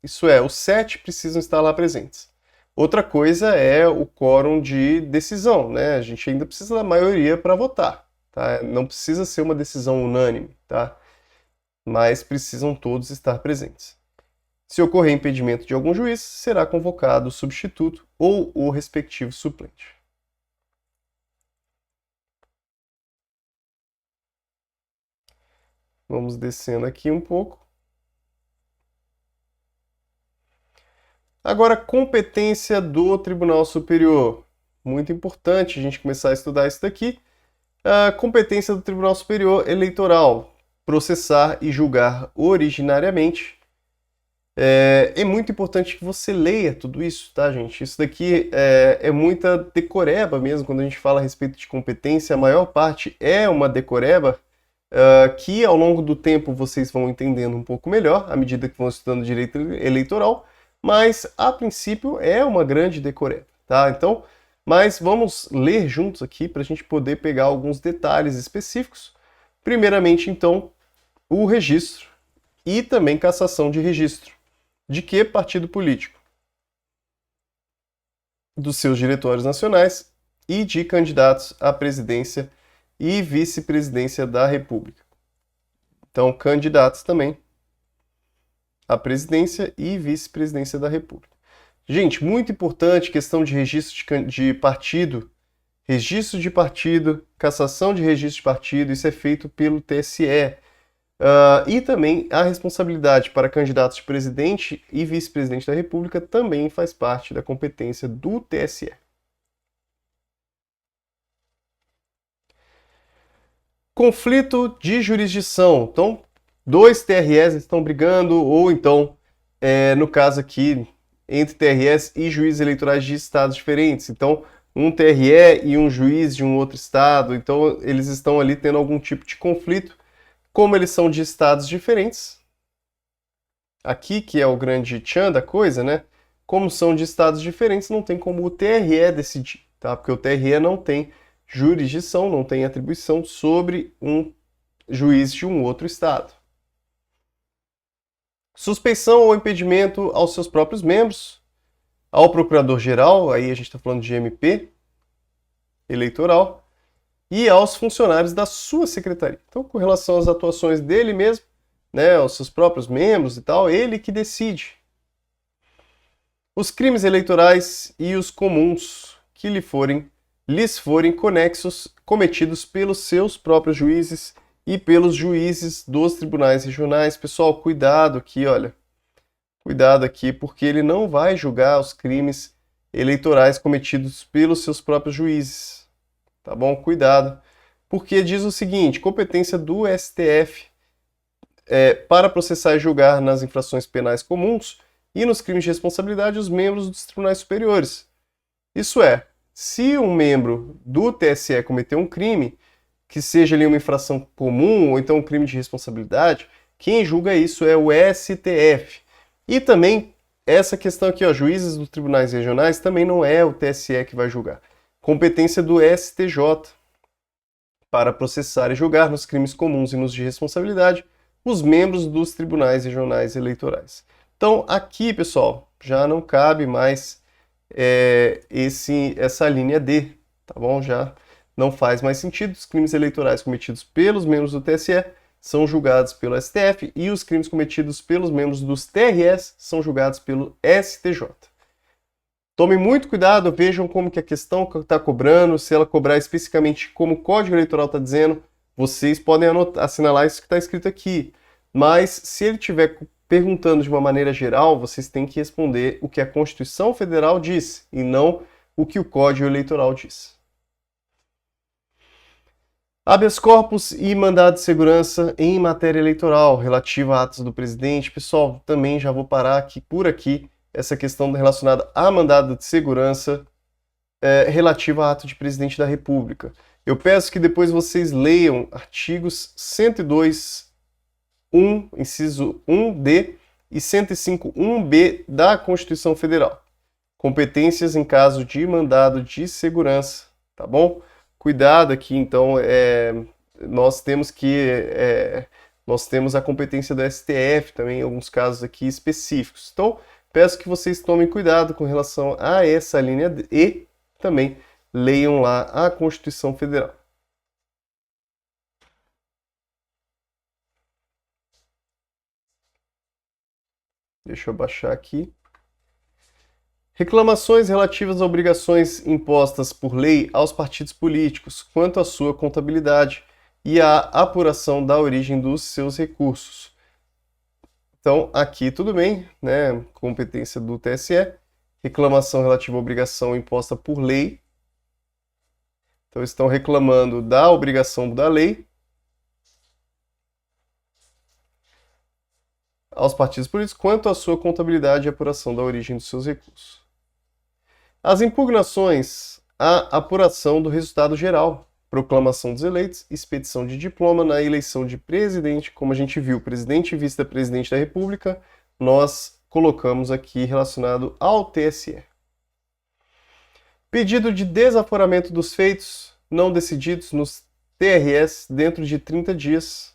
Isso é, os 7 precisam estar lá presentes. Outra coisa é o quórum de decisão, né? A gente ainda precisa da maioria para votar, tá? Não precisa ser uma decisão unânime, tá? Mas precisam todos estar presentes. Se ocorrer impedimento de algum juiz, será convocado o substituto ou o respectivo suplente. Vamos descendo aqui um pouco. Agora, competência do Tribunal Superior. Muito importante a gente começar a estudar isso daqui. A competência do Tribunal Superior Eleitoral. Processar e julgar originariamente. É muito importante que você leia tudo isso, tá, gente? Isso daqui é muita decoreba mesmo, quando a gente fala a respeito de competência. A maior parte é uma decoreba que, ao longo do tempo, vocês vão entendendo um pouco melhor, à medida que vão estudando direito eleitoral. Mas, a princípio, é uma grande decoreba, tá? Então, mas vamos ler juntos aqui para a gente poder pegar alguns detalhes específicos. Primeiramente, então, o registro e também cassação de registro. De que partido político? dos seus diretórios nacionais e de candidatos à presidência e vice-presidência da República. Então, candidatos também à presidência e vice-presidência da República. Gente, muito importante, questão de registro de partido, cassação de registro de partido, isso é feito pelo TSE. E também a responsabilidade para candidatos de presidente e vice-presidente da República também faz parte da competência do TSE. Conflito de jurisdição. Então, dois TREs estão brigando, ou então, no caso aqui, entre TREs e juízes eleitorais de estados diferentes. Então, um TRE e um juiz de um outro estado, então eles estão ali tendo algum tipo de conflito. Como eles são de estados diferentes, aqui que é o grande tchan da coisa, né? Como são de estados diferentes, não tem como o TRE decidir, tá? Porque o TRE não tem jurisdição, não tem atribuição sobre um juiz de um outro estado. Suspeição ou impedimento aos seus próprios membros, ao procurador-geral, aí a gente está falando de MP eleitoral, e aos funcionários da sua secretaria. Então, com relação às atuações dele mesmo, né, aos seus próprios membros e tal, ele que decide. Os crimes eleitorais e os comuns que lhes forem conexos, cometidos pelos seus próprios juízes e pelos juízes dos tribunais regionais. Pessoal, cuidado aqui, olha. Cuidado aqui, porque ele não vai julgar os crimes eleitorais cometidos pelos seus próprios juízes. Tá bom? Cuidado. Porque diz o seguinte, competência do STF para processar e julgar nas infrações penais comuns e nos crimes de responsabilidade os membros dos tribunais superiores. Isso é, se um membro do TSE cometer um crime, que seja ali uma infração comum ou então um crime de responsabilidade, quem julga isso é o STF. E também essa questão aqui, ó, juízes dos tribunais regionais, também não é o TSE que vai julgar. Competência do STJ para processar e julgar nos crimes comuns e nos de responsabilidade os membros dos tribunais regionais eleitorais. Então, aqui, pessoal, já não cabe mais essa linha D, tá bom? Já não faz mais sentido. Os crimes eleitorais cometidos pelos membros do TSE são julgados pelo STF e os crimes cometidos pelos membros dos TREs são julgados pelo STJ. Tomem muito cuidado, vejam como que a questão está cobrando, se ela cobrar especificamente como o Código Eleitoral está dizendo, vocês podem assinalar isso que está escrito aqui. Mas se ele estiver perguntando de uma maneira geral, vocês têm que responder o que a Constituição Federal diz e não o que o Código Eleitoral diz. Habeas corpus e mandado de segurança em matéria eleitoral relativa a atos do presidente. Pessoal, também já vou parar aqui por aqui essa questão relacionada a mandado de segurança relativa a ato de presidente da República. Eu peço que depois vocês leiam artigos 102.1, inciso 1D e 105.1B da Constituição Federal. Competências em caso de mandado de segurança, tá bom? Cuidado aqui, então, nós temos a competência do STF também em alguns casos aqui específicos. Então, peço que vocês tomem cuidado com relação a essa linha e também leiam lá a Constituição Federal. Deixa eu baixar aqui. Reclamações relativas a obrigações impostas por lei aos partidos políticos quanto à sua contabilidade e à apuração da origem dos seus recursos. Então, aqui tudo bem, né? Competência do TSE, reclamação relativa à obrigação imposta por lei. Então, estão reclamando da obrigação da lei aos partidos políticos quanto à sua contabilidade e apuração da origem dos seus recursos. As impugnações à apuração do resultado geral, proclamação dos eleitos, expedição de diploma na eleição de presidente, como a gente viu, presidente e vice-presidente da República, nós colocamos aqui relacionado ao TSE. Pedido de desaforamento dos feitos não decididos nos TRS dentro de 30 dias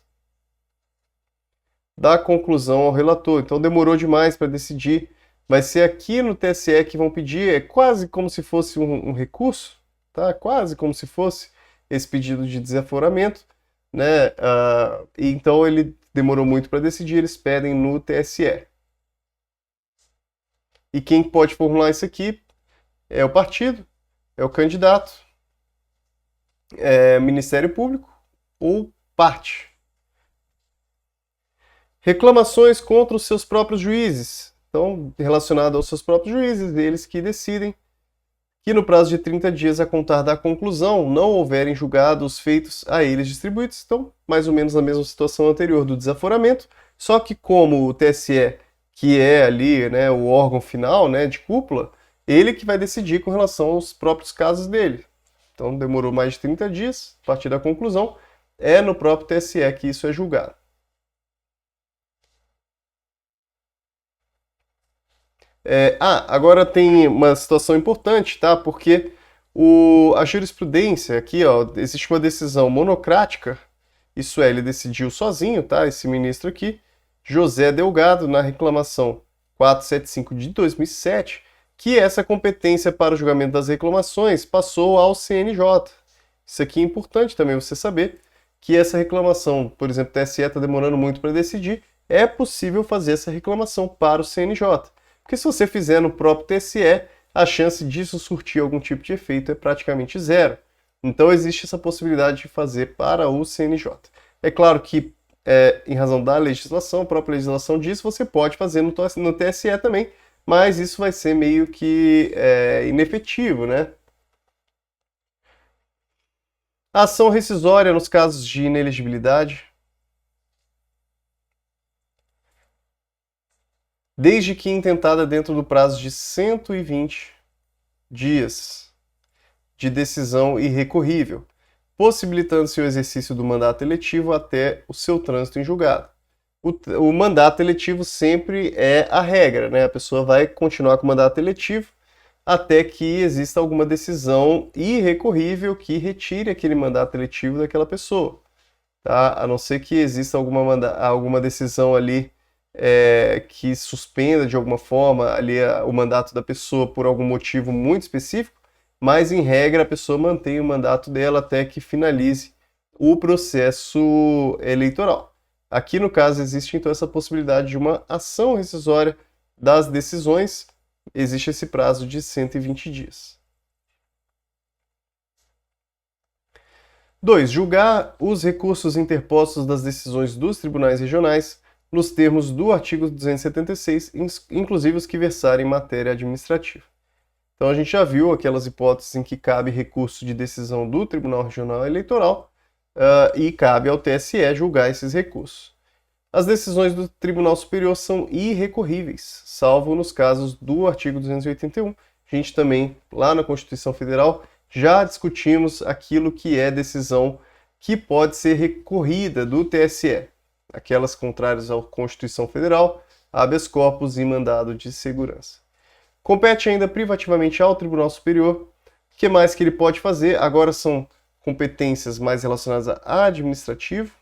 da conclusão ao relator. Então demorou demais para decidir, vai ser aqui no TSE que vão pedir, é quase como se fosse um recurso, tá? Quase como se fosse esse pedido de desaforamento, né? Então ele demorou muito para decidir, eles pedem no TSE. E quem pode formular isso aqui é o partido, é o candidato, é Ministério Público ou parte. Reclamações contra os seus próprios juízes. Então, relacionado aos seus próprios juízes, eles que decidem que no prazo de 30 dias a contar da conclusão não houverem julgados feitos a eles distribuídos. Então, mais ou menos a mesma situação anterior do desaforamento, só que como o TSE, que é ali, né, o órgão final, né, de cúpula, ele que vai decidir com relação aos próprios casos dele. Então, demorou mais de 30 dias, a partir da conclusão, é no próprio TSE que isso é julgado. Agora tem uma situação importante, tá? Porque a jurisprudência aqui, ó, existe uma decisão monocrática, isso é, ele decidiu sozinho, tá? Esse ministro aqui, José Delgado, na reclamação 475 de 2007, que essa competência para o julgamento das reclamações passou ao CNJ. Isso aqui é importante também você saber que essa reclamação, por exemplo, o TSE está demorando muito para decidir, é possível fazer essa reclamação para o CNJ. Porque se você fizer no próprio TSE, a chance disso surtir algum tipo de efeito é praticamente zero. Então existe essa possibilidade de fazer para o CNJ. É claro que, em razão da legislação, a própria legislação diz, você pode fazer no TSE também, mas isso vai ser meio que inefetivo, né? A ação rescisória nos casos de inelegibilidade. Desde que intentada dentro do prazo de 120 dias de decisão irrecorrível, possibilitando-se o exercício do mandato eletivo até o seu trânsito em julgado. O mandato eletivo sempre é a regra, né? A pessoa vai continuar com o mandato eletivo até que exista alguma decisão irrecorrível que retire aquele mandato eletivo daquela pessoa, tá? A não ser que exista alguma decisão ali que suspenda de alguma forma ali o mandato da pessoa por algum motivo muito específico, mas em regra a pessoa mantém o mandato dela até que finalize o processo eleitoral. Aqui no caso existe então essa possibilidade de uma ação rescisória das decisões, existe esse prazo de 120 dias. 2. Julgar os recursos interpostos das decisões dos tribunais regionais nos termos do artigo 276, inclusive os que versarem em matéria administrativa. Então a gente já viu aquelas hipóteses em que cabe recurso de decisão do Tribunal Regional Eleitoral e cabe ao TSE julgar esses recursos. As decisões do Tribunal Superior são irrecorríveis, salvo nos casos do artigo 281. A gente também, lá na Constituição Federal, já discutimos aquilo que é decisão que pode ser recorrida do TSE. Aquelas contrárias à Constituição Federal, habeas corpus e mandado de segurança. Compete ainda privativamente ao Tribunal Superior. O que mais que ele pode fazer? Agora são competências mais relacionadas a administrativo.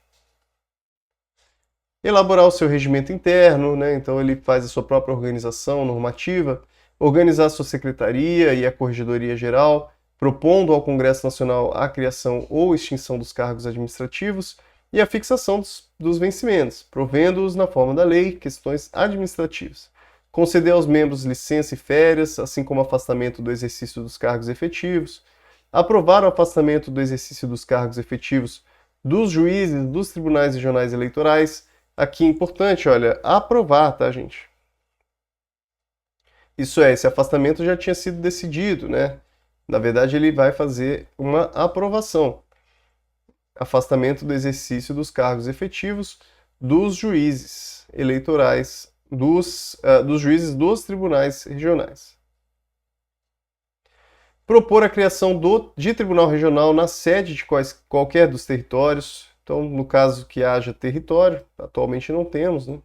Elaborar o seu regimento interno, né? Então ele faz a sua própria organização normativa, organizar a sua secretaria e a corregedoria geral, propondo ao Congresso Nacional a criação ou extinção dos cargos administrativos e a fixação dos vencimentos, provendo-os na forma da lei, questões administrativas. Conceder aos membros licença e férias, assim como afastamento do exercício dos cargos efetivos. Aprovar o afastamento do exercício dos cargos efetivos dos juízes dos tribunais regionais eleitorais. Aqui é importante, olha, aprovar, tá, gente? Isso é, esse afastamento já tinha sido decidido, né? Na verdade, ele vai fazer uma aprovação. Afastamento do exercício dos cargos efetivos dos juízes eleitorais, dos juízes dos tribunais regionais. Propor a criação de tribunal regional na sede de qualquer dos territórios. Então, no caso que haja território, atualmente não temos, né?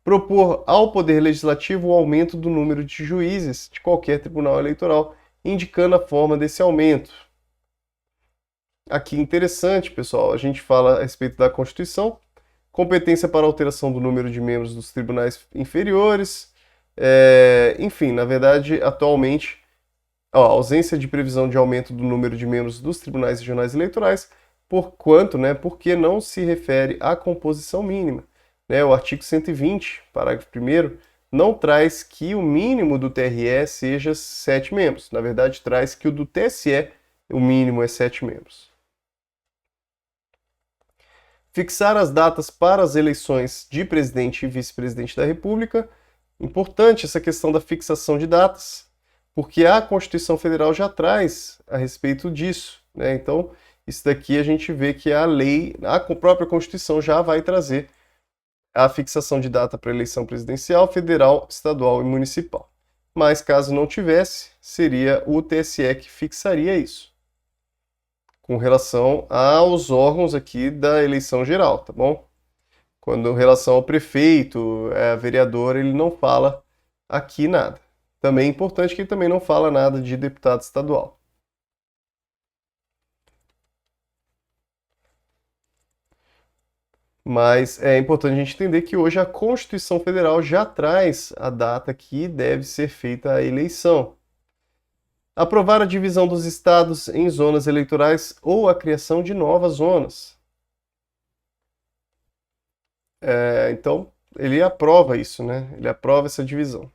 Propor ao Poder Legislativo o aumento do número de juízes de qualquer tribunal eleitoral, indicando a forma desse aumento. Aqui interessante, pessoal, a gente fala a respeito da Constituição, competência para alteração do número de membros dos tribunais inferiores, Enfim, na verdade, atualmente, a ausência de previsão de aumento do número de membros dos tribunais regionais eleitorais, porque não se refere à composição mínima. Né? O artigo 120, parágrafo 1º, não traz que o mínimo do TRE seja 7 membros. Na verdade, traz que o do TSE, o mínimo é 7 membros. Fixar as datas para as eleições de presidente e vice-presidente da República. Importante essa questão da fixação de datas, porque a Constituição Federal já traz a respeito disso, né? Então, isso daqui a gente vê que a lei, a própria Constituição já vai trazer a fixação de data para eleição presidencial, federal, estadual e municipal. Mas caso não tivesse, seria o TSE que fixaria isso, com relação aos órgãos aqui da eleição geral, tá bom? Quando em relação ao prefeito, vereador, ele não fala aqui nada. Também é importante que ele também não fala nada de deputado estadual. Mas é importante a gente entender que hoje a Constituição Federal já traz a data que deve ser feita a eleição. Aprovar a divisão dos estados em zonas eleitorais ou a criação de novas zonas. Então, ele aprova isso, né? Ele aprova essa divisão.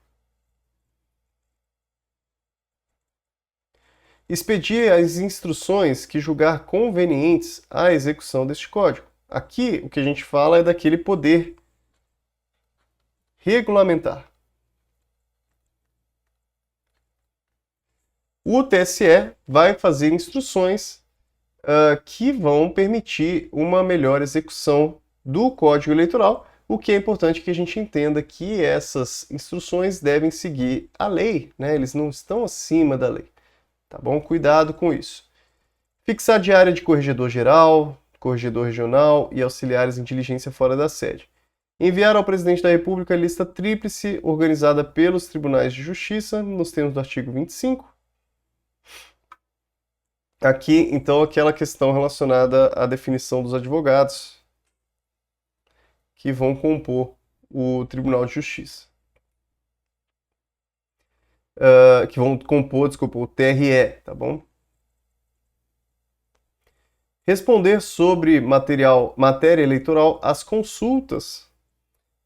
Expedir as instruções que julgar convenientes à execução deste código. Aqui, o que a gente fala é daquele poder regulamentar. O TSE vai fazer instruções que vão permitir uma melhor execução do Código Eleitoral, o que é importante que a gente entenda que essas instruções devem seguir a lei, né? Eles não estão acima da lei, tá bom? Cuidado com isso. Fixar diária de corregedor geral, corregedor regional e auxiliares em diligência fora da sede. Enviar ao presidente da República a lista tríplice organizada pelos tribunais de justiça, nos termos do artigo 25. Aqui, então, aquela questão relacionada à definição dos advogados que vão compor o Tribunal de Justiça. Que vão compor, desculpa, o TRE, tá bom? Responder sobre matéria eleitoral às consultas.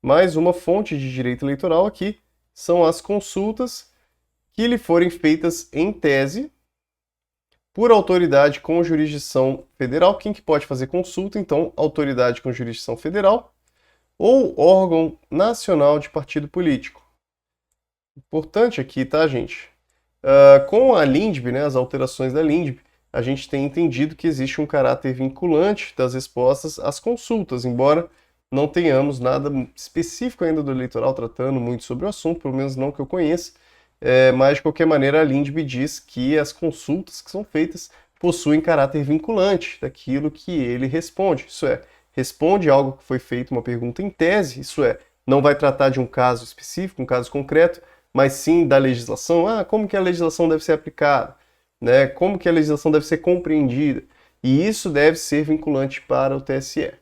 Mais uma fonte de direito eleitoral aqui são as consultas que lhe forem feitas em tese por autoridade com jurisdição federal. Quem que pode fazer consulta? Então, autoridade com jurisdição federal ou órgão nacional de partido político. Importante aqui, tá, gente? Com a LINDB, né, as alterações da LINDB, a gente tem entendido que existe um caráter vinculante das respostas às consultas, embora não tenhamos nada específico ainda do eleitoral tratando muito sobre o assunto, pelo menos não que eu conheça, mas de qualquer maneira a LINDB diz que as consultas que são feitas possuem caráter vinculante daquilo que ele responde, isso é, responde algo que foi feito, uma pergunta em tese, isso é, não vai tratar de um caso específico, um caso concreto, mas sim da legislação, como que a legislação deve ser aplicada, né? Como que a legislação deve ser compreendida, e isso deve ser vinculante para o TSE.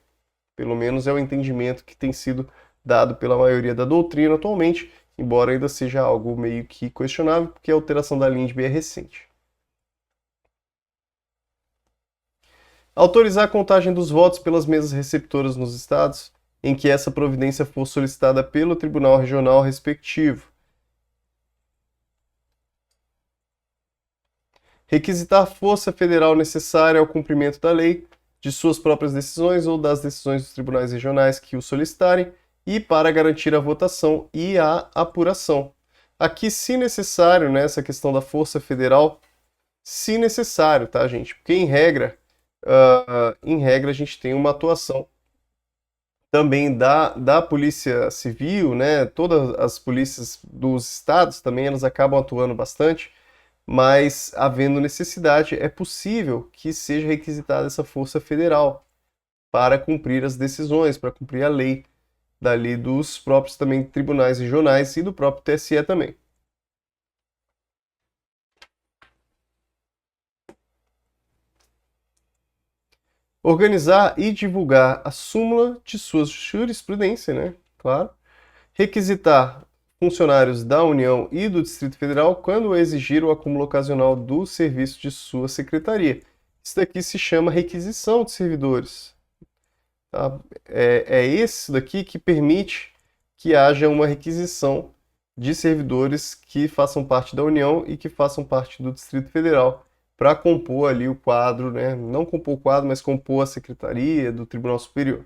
Pelo menos é o entendimento que tem sido dado pela maioria da doutrina atualmente, embora ainda seja algo meio que questionável, porque a alteração da LINDB é recente. Autorizar a contagem dos votos pelas mesas receptoras nos estados em que essa providência for solicitada pelo Tribunal Regional respectivo. Requisitar força federal necessária ao cumprimento da lei, de suas próprias decisões ou das decisões dos tribunais regionais que o solicitarem, e para garantir a votação e a apuração. Aqui, se necessário, né, essa questão da força federal, se necessário, tá, gente? Porque em regra a gente tem uma atuação também da Polícia Civil, né? Todas as polícias dos estados também elas acabam atuando bastante, mas havendo necessidade, é possível que seja requisitada essa força federal para cumprir as decisões, para cumprir a lei, dali dos próprios também tribunais regionais e do próprio TSE também. Organizar e divulgar a súmula de sua jurisprudência, né? Claro. Requisitar funcionários da União e do Distrito Federal quando exigir o acúmulo ocasional do serviço de sua secretaria. Isso daqui se chama requisição de servidores. Tá? É esse daqui que permite que haja uma requisição de servidores que façam parte da União e que façam parte do Distrito Federal para compor ali o quadro, né? Não compor o quadro, mas compor a secretaria do Tribunal Superior.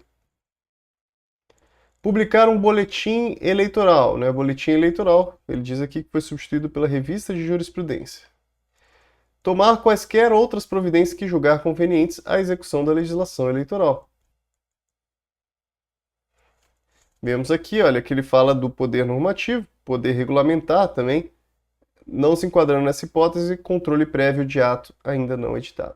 Publicar um boletim eleitoral, né? Boletim eleitoral, ele diz aqui que foi substituído pela revista de jurisprudência. Tomar quaisquer outras providências que julgar convenientes à execução da legislação eleitoral. Vemos aqui, olha, que ele fala do poder normativo, poder regulamentar também, não se enquadrando nessa hipótese, controle prévio de ato ainda não editado.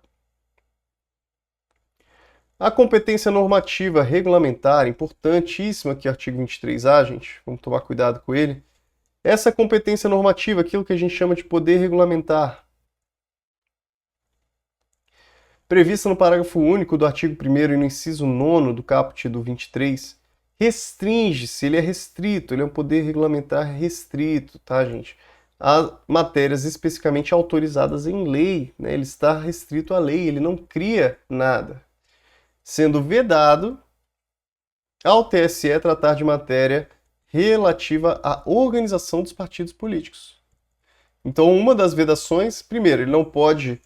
A competência normativa regulamentar, importantíssima aqui, artigo 23A, gente, vamos tomar cuidado com ele. Essa competência normativa, aquilo que a gente chama de poder regulamentar, prevista no parágrafo único do artigo 1º e no inciso 9º do caput do 23, restringe-se, ele é restrito, ele é um poder regulamentar restrito, tá, gente? A matérias especificamente autorizadas em lei, né? Ele está restrito à lei, ele não cria nada. Sendo vedado ao TSE tratar de matéria relativa à organização dos partidos políticos. Então, uma das vedações, primeiro, ele não pode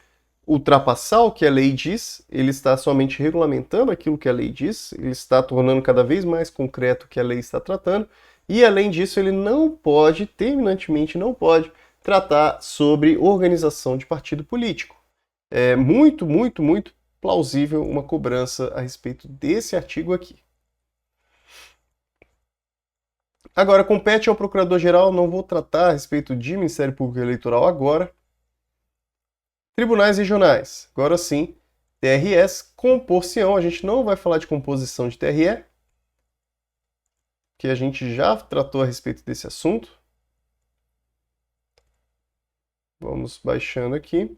ultrapassar o que a lei diz, ele está somente regulamentando aquilo que a lei diz, ele está tornando cada vez mais concreto o que a lei está tratando, e além disso, ele não pode, terminantemente não pode, tratar sobre organização de partido político. É muito plausível uma cobrança a respeito desse artigo aqui. Agora, compete ao Procurador-Geral, não vou tratar a respeito de Ministério Público Eleitoral agora. Tribunais regionais, agora sim, TREs, compor-se-ão, a gente não vai falar de composição de TRE, que a gente já tratou a respeito desse assunto. Vamos baixando aqui.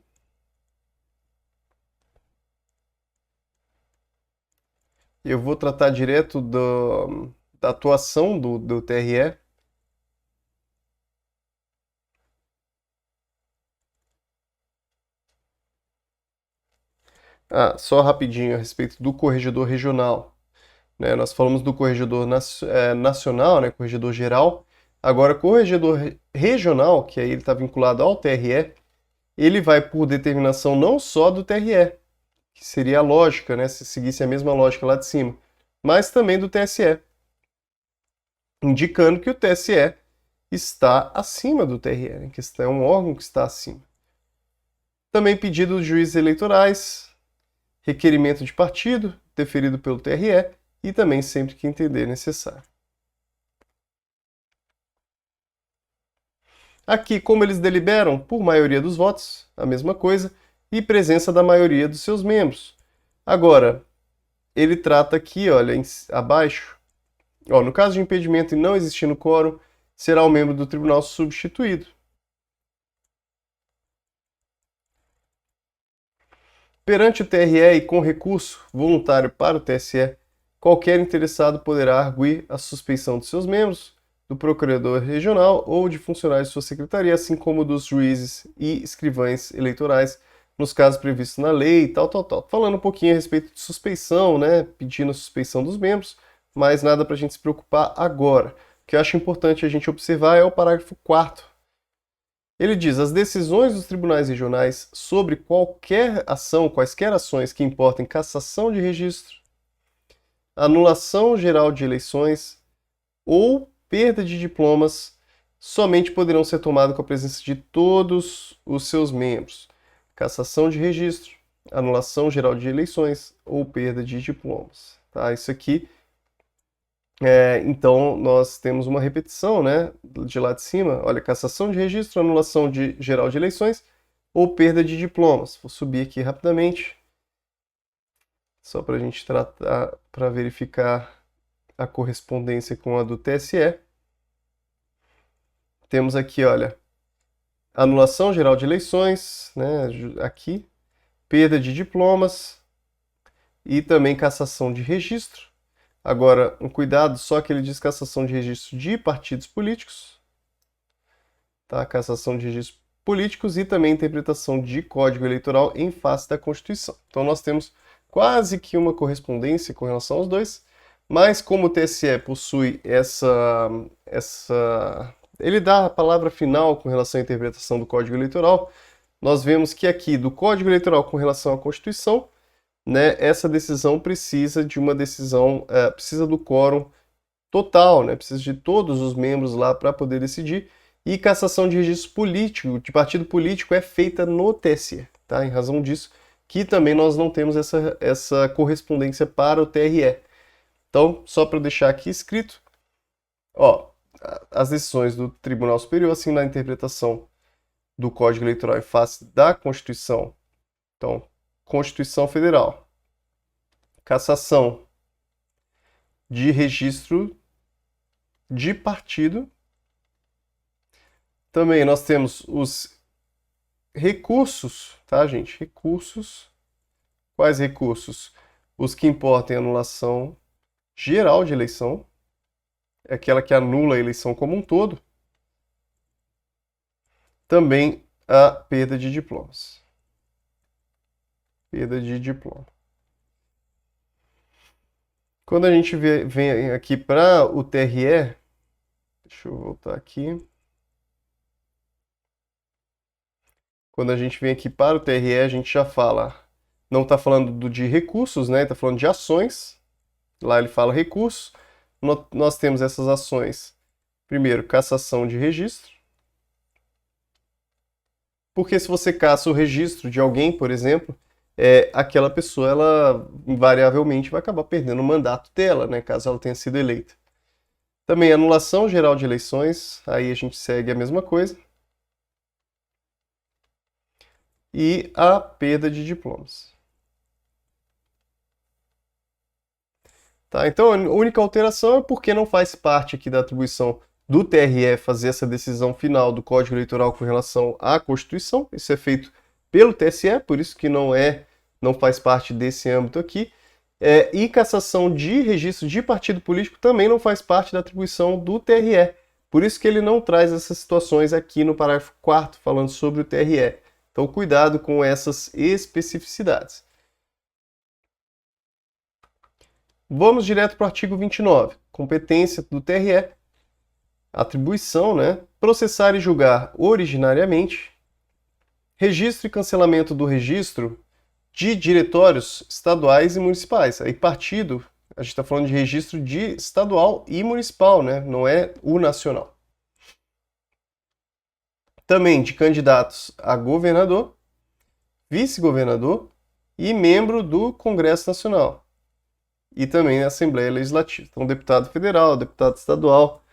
Eu vou tratar direto da atuação do TRE. Só rapidinho a respeito do corregedor regional. Né? Nós falamos do corregedor nacional, né? Corregedor geral. Agora, corregedor regional, que aí ele está vinculado ao TRE, ele vai por determinação não só do TRE, que seria a lógica, né? Se seguisse a mesma lógica lá de cima, mas também do TSE, indicando que o TSE está acima do TRE, né? Que é um órgão que está acima. Também pedido dos juízes eleitorais, requerimento de partido, deferido pelo TRE, e também sempre que entender necessário. Aqui, como eles deliberam, por maioria dos votos, a mesma coisa, e presença da maioria dos seus membros. Agora, ele trata aqui, olha, abaixo, no caso de impedimento e não existindo quórum, será o membro do tribunal substituído. Perante o TRE e com recurso voluntário para o TSE, qualquer interessado poderá arguir a suspeição de seus membros, do procurador regional ou de funcionários de sua secretaria, assim como dos juízes e escrivães eleitorais, nos casos previstos na lei e tal. Falando um pouquinho a respeito de suspeição, né, pedindo a suspeição dos membros, mas nada para a gente se preocupar agora. O que eu acho importante a gente observar é o parágrafo 4º. Ele diz: as decisões dos tribunais regionais sobre qualquer ação, quaisquer ações que importem cassação de registro, anulação geral de eleições ou perda de diplomas somente poderão ser tomadas com a presença de todos os seus membros. Cassação de registro, anulação geral de eleições ou perda de diplomas. Tá? Isso aqui, então, nós temos uma repetição, né, de lá de cima. Olha, cassação de registro, anulação geral de eleições ou perda de diplomas. Vou subir aqui rapidamente, só para a gente tratar, para verificar a correspondência com a do TSE. Temos aqui, olha, anulação geral de eleições, né, aqui, perda de diplomas e também cassação de registro. Agora, um cuidado, só que ele diz cassação de registro de partidos políticos, tá? Cassação de registros políticos e também interpretação de Código Eleitoral em face da Constituição. Então nós temos quase que uma correspondência com relação aos dois, mas como o TSE possui ele dá a palavra final com relação à interpretação do Código Eleitoral, nós vemos que aqui do Código Eleitoral com relação à Constituição, né, essa decisão precisa de uma decisão, precisa do quórum total, né, precisa de todos os membros lá para poder decidir, e cassação de registro político, de partido político, é feita no TSE, tá? Em razão disso, que também nós não temos essa correspondência para o TRE. Então, só para deixar aqui escrito, ó, as decisões do Tribunal Superior, assim, na interpretação do Código Eleitoral em face da Constituição. Então, Constituição Federal. Cassação de registro de partido. Também nós temos os recursos, tá, gente? Recursos. Quais recursos? Os que importam em anulação geral de eleição. É aquela que anula a eleição como um todo. Também a perda de diplomas. Perda de diploma. Quando a gente vem aqui para o TRE, deixa eu voltar aqui. Quando a gente vem aqui para o TRE, a gente já fala, não está falando de recursos, né? Está falando de ações. Lá ele fala recursos. Nós temos essas ações. Primeiro, cassação de registro. Porque se você caça o registro de alguém, por exemplo, aquela pessoa, ela invariavelmente vai acabar perdendo o mandato dela, né? Caso ela tenha sido eleita. Também anulação geral de eleições. Aí a gente segue a mesma coisa. E a perda de diplomas. Tá? Então, a única alteração é porque não faz parte aqui da atribuição do TRE fazer essa decisão final do Código Eleitoral com relação à Constituição. Isso é feito pelo TSE, por isso que não faz parte desse âmbito aqui. E cassação de registro de partido político também não faz parte da atribuição do TRE. Por isso que ele não traz essas situações aqui no parágrafo 4º, falando sobre o TRE. Então, cuidado com essas especificidades. Vamos direto para o artigo 29. Competência do TRE. Atribuição, né? Processar e julgar originariamente. Registro e cancelamento do registro de diretórios estaduais e municipais. Aí, partido, a gente está falando de registro de estadual e municipal, né? Não é o nacional. Também de candidatos a governador, vice-governador e membro do Congresso Nacional. E também a Assembleia Legislativa. Então, deputado federal, deputado estadual,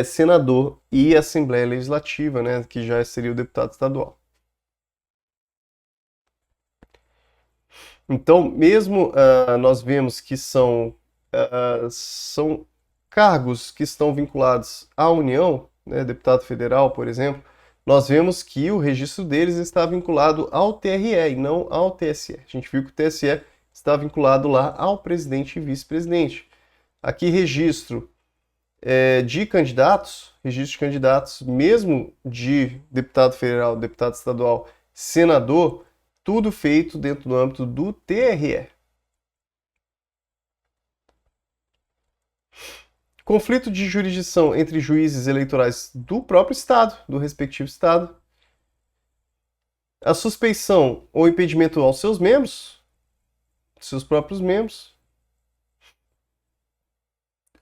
senador e Assembleia Legislativa, né, que já seria o deputado estadual. Então, mesmo nós vemos que são cargos que estão vinculados à União, né, deputado federal, por exemplo, nós vemos que o registro deles está vinculado ao TRE e não ao TSE. A gente viu que o TSE está vinculado lá ao presidente e vice-presidente. Aqui, registro de candidatos, mesmo de deputado federal, deputado estadual, senador, tudo feito dentro do âmbito do TRE. Conflito de jurisdição entre juízes eleitorais do próprio estado, do respectivo estado. A suspeição ou impedimento aos seus membros, seus próprios membros.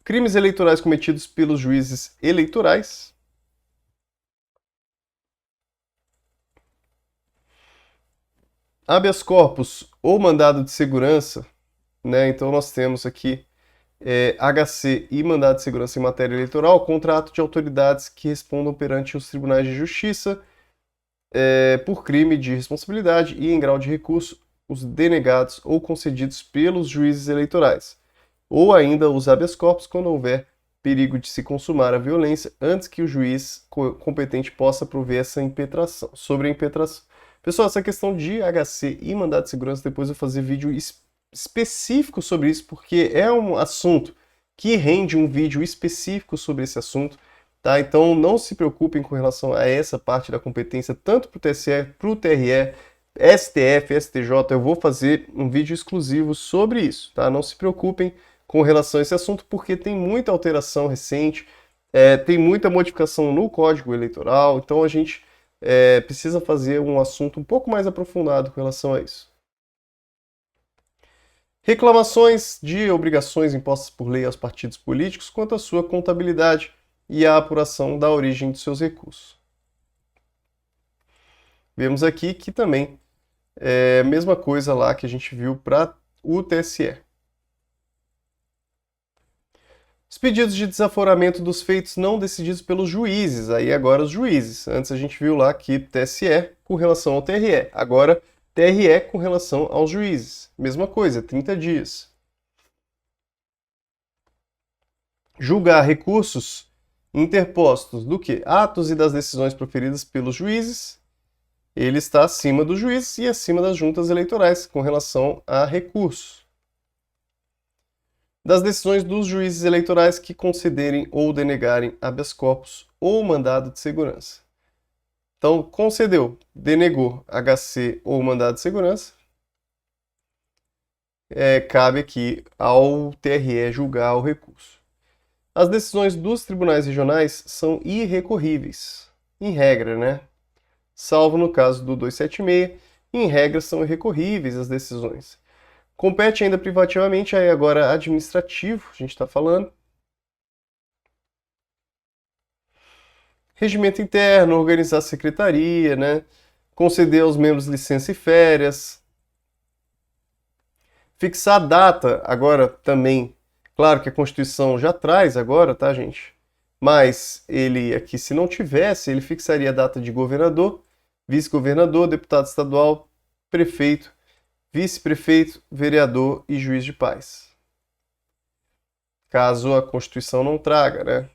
Crimes eleitorais cometidos pelos juízes eleitorais. Habeas corpus ou mandado de segurança, né? Então nós temos aqui HC e mandado de segurança em matéria eleitoral, contrato de autoridades que respondam perante os tribunais de justiça por crime de responsabilidade e em grau de recurso, os denegados ou concedidos pelos juízes eleitorais. Ou ainda os habeas corpus quando houver perigo de se consumar a violência antes que o juiz competente possa prover essa impetração, sobre a impetração. Pessoal, essa questão de HC e mandado de segurança, depois eu vou fazer vídeo específico sobre isso, porque é um assunto que rende um vídeo específico sobre esse assunto. tá? Então não se preocupem com relação a essa parte da competência, tanto para o TSE, para o TRE, STF, STJ, eu vou fazer um vídeo exclusivo sobre isso, tá? Não se preocupem com relação a esse assunto, porque tem muita alteração recente, tem muita modificação no Código Eleitoral, então a gente precisa fazer um assunto um pouco mais aprofundado com relação a isso. Reclamações de obrigações impostas por lei aos partidos políticos quanto à sua contabilidade e a apuração da origem de seus recursos. Vemos aqui que também é a mesma coisa lá que a gente viu para o TSE. Os pedidos de desaforamento dos feitos não decididos pelos juízes, aí agora os juízes. Antes a gente viu lá que TSE com relação ao TRE, agora TRE com relação aos juízes. Mesma coisa, 30 dias. Julgar recursos interpostos do que? Atos e das decisões proferidas pelos juízes. Ele está acima dos juízes e acima das juntas eleitorais com relação a recursos. Das decisões dos juízes eleitorais que concederem ou denegarem habeas corpus ou mandado de segurança. Então, concedeu, denegou HC ou mandado de segurança, cabe aqui ao TRE julgar o recurso. As decisões dos tribunais regionais são irrecorríveis, em regra, né? Salvo no caso do 276, em regra são irrecorríveis as decisões. Compete ainda privativamente, aí agora administrativo, a gente está falando. Regimento interno, organizar a secretaria, né? Conceder aos membros licença e férias. Fixar a data, agora também, claro que a Constituição já traz agora, tá, gente? Mas ele aqui, se não tivesse, ele fixaria a data de governador, vice-governador, deputado estadual, prefeito, vice-prefeito, vereador e juiz de paz. Caso a Constituição não traga, né?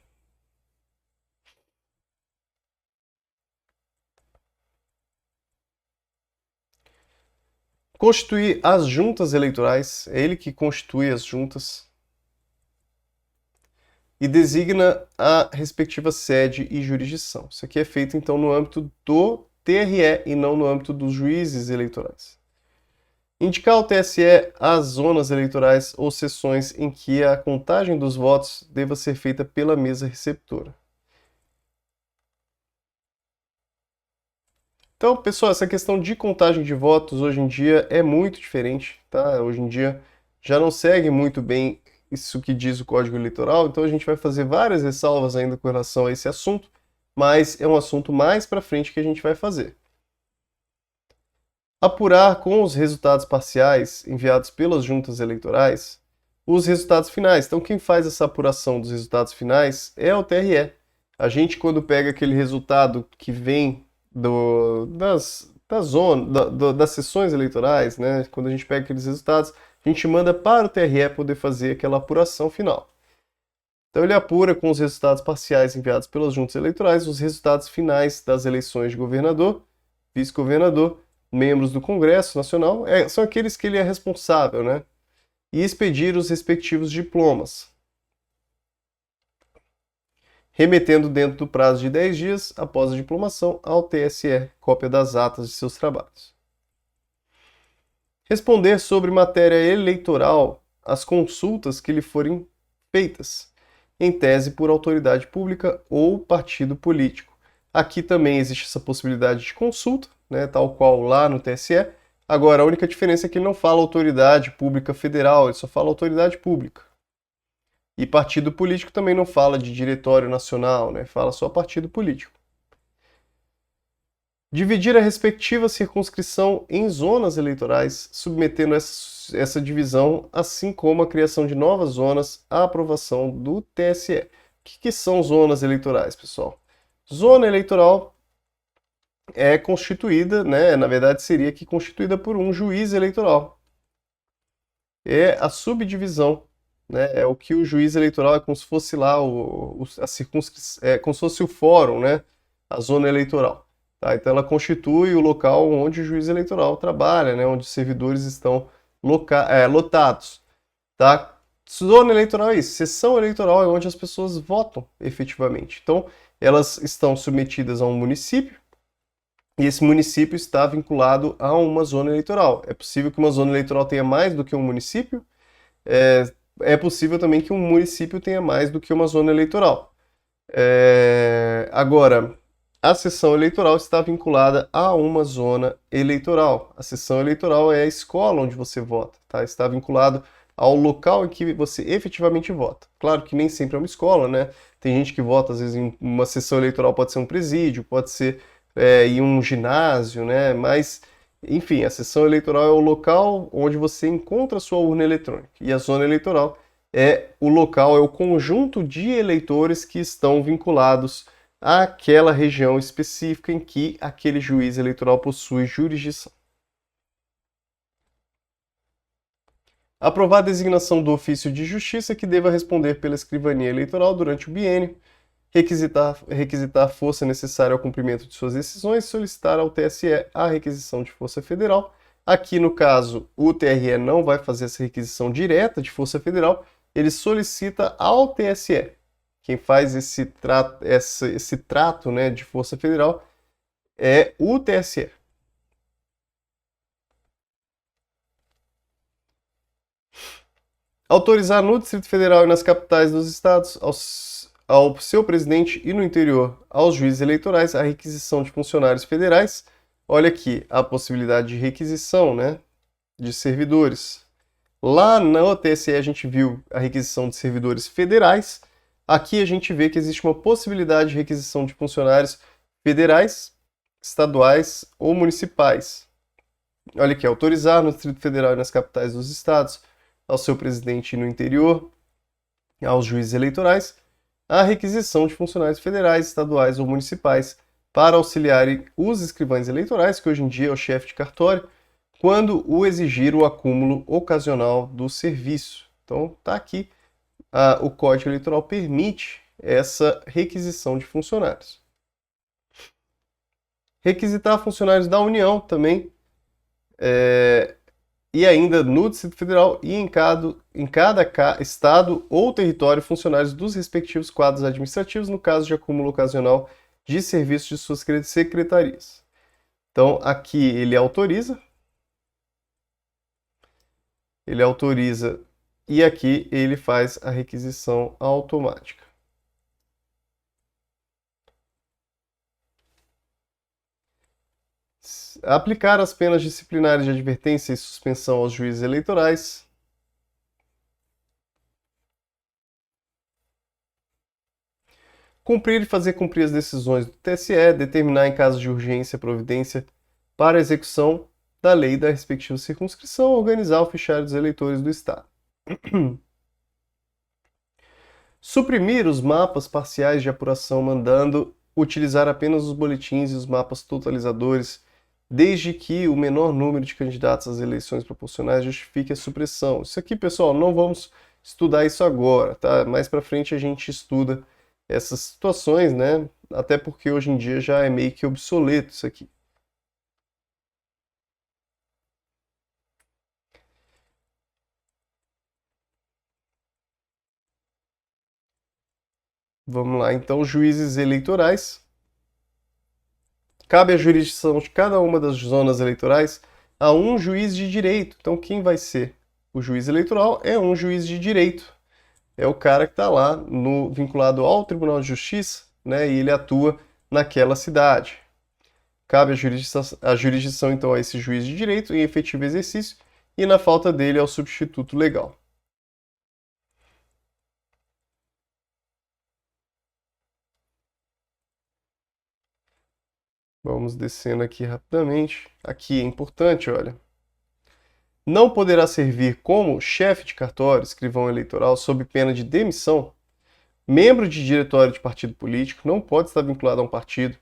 Constituir as juntas eleitorais, é ele que constitui as juntas e designa a respectiva sede e jurisdição. Isso aqui é feito então no âmbito do TRE e não no âmbito dos juízes eleitorais. Indicar ao TSE as zonas eleitorais ou sessões em que a contagem dos votos deva ser feita pela mesa receptora. Então, pessoal, essa questão de contagem de votos hoje em dia é muito diferente, tá? Hoje em dia já não segue muito bem isso que diz o Código Eleitoral, então a gente vai fazer várias ressalvas ainda com relação a esse assunto, mas é um assunto mais para frente que a gente vai fazer. Apurar com os resultados parciais enviados pelas juntas eleitorais os resultados finais. Então, quem faz essa apuração dos resultados finais é o TRE. A gente, quando pega aquele resultado que vem das sessões eleitorais, né? Quando a gente pega aqueles resultados, a gente manda para o TRE poder fazer aquela apuração final. Então ele apura com os resultados parciais enviados pelas juntas eleitorais os resultados finais das eleições de governador, vice-governador, membros do Congresso Nacional, são aqueles que ele é responsável, né? E expedir os respectivos diplomas, remetendo dentro do prazo de 10 dias após a diplomação ao TSE, cópia das atas de seus trabalhos. Responder sobre matéria eleitoral às consultas que lhe forem feitas, em tese por autoridade pública ou partido político. Aqui também existe essa possibilidade de consulta, né, tal qual lá no TSE. Agora, a única diferença é que ele não fala autoridade pública federal, ele só fala autoridade pública. E partido político também não fala de diretório nacional, né? Fala só partido político. Dividir a respectiva circunscrição em zonas eleitorais, submetendo essa divisão, assim como a criação de novas zonas à aprovação do TSE. O que são zonas eleitorais, pessoal? Zona eleitoral é constituída, né? Na verdade, seria que constituída por um juiz eleitoral. É a subdivisão, né? É o que o juiz eleitoral é como se fosse lá a circunscrição, como se fosse o fórum, né? A zona eleitoral. Tá? Então ela constitui o local onde o juiz eleitoral trabalha, né? Onde os servidores estão lotados. Tá? Zona eleitoral é isso. Sessão eleitoral é onde as pessoas votam efetivamente. Então, elas estão submetidas a um município e esse município está vinculado a uma zona eleitoral. É possível que uma zona eleitoral tenha mais do que um município? É possível também que um município tenha mais do que uma zona eleitoral. Agora, a sessão eleitoral está vinculada a uma zona eleitoral. A sessão eleitoral é a escola onde você vota, tá? Está vinculado ao local em que você efetivamente vota. Claro que nem sempre é uma escola, né? Tem gente que vota, às vezes, em uma sessão eleitoral pode ser um presídio, pode ser em um ginásio, né? Mas, enfim, a sessão eleitoral é o local onde você encontra a sua urna eletrônica. E a zona eleitoral é o local, é o conjunto de eleitores que estão vinculados àquela região específica em que aquele juiz eleitoral possui jurisdição. Aprovar a designação do ofício de justiça que deva responder pela escrivania eleitoral durante o biênio, requisitar a força necessária ao cumprimento de suas decisões, solicitar ao TSE a requisição de força federal. Aqui, no caso, o TRE não vai fazer essa requisição direta de força federal, ele solicita ao TSE. Quem faz esse trato, né, de força federal é o TSE. Autorizar no Distrito Federal e nas capitais dos estados ao seu presidente e no interior aos juízes eleitorais a requisição de funcionários federais. Olha aqui a possibilidade de requisição, né, de servidores. Lá na TSE a gente viu a requisição de servidores federais. Aqui a gente vê que existe uma possibilidade de requisição de funcionários federais, estaduais ou municipais. Olha aqui, autorizar no Distrito Federal e nas capitais dos estados ao seu presidente e no interior, aos juízes eleitorais, a requisição de funcionários federais, estaduais ou municipais para auxiliarem os escrivães eleitorais, que hoje em dia é o chefe de cartório, quando o exigir o acúmulo ocasional do serviço. Então, está aqui, o Código Eleitoral permite essa requisição de funcionários. Requisitar funcionários da União também, e ainda no Distrito Federal e em cada estado ou território funcionários dos respectivos quadros administrativos, no caso de acúmulo ocasional de serviços de suas secretarias. Então, aqui ele autoriza e aqui ele faz a requisição automática. Aplicar as penas disciplinares de advertência e suspensão aos juízes eleitorais. Cumprir e fazer cumprir as decisões do TSE, determinar em caso de urgência providência para a execução da lei da respectiva circunscrição, organizar o fichário dos eleitores do Estado. Suprimir os mapas parciais de apuração, mandando utilizar apenas os boletins e os mapas totalizadores, desde que o menor número de candidatos às eleições proporcionais justifique a supressão. Isso aqui, pessoal, não vamos estudar isso agora, tá? Mais para frente a gente estuda essas situações, né? Até porque hoje em dia já é meio que obsoleto isso aqui. Vamos lá, então, juízes eleitorais. Cabe a jurisdição de cada uma das zonas eleitorais a um juiz de direito. Então, quem vai ser o juiz eleitoral é um juiz de direito. É o cara que está lá vinculado ao Tribunal de Justiça, né? E ele atua naquela cidade. Cabe a jurisdição, então, a esse juiz de direito em efetivo exercício e, na falta dele, ao substituto legal. Vamos descendo aqui rapidamente. Aqui é importante, olha. Não poderá servir como chefe de cartório, escrivão eleitoral, sob pena de demissão. Membro de diretório de partido político, não pode estar vinculado a um partido.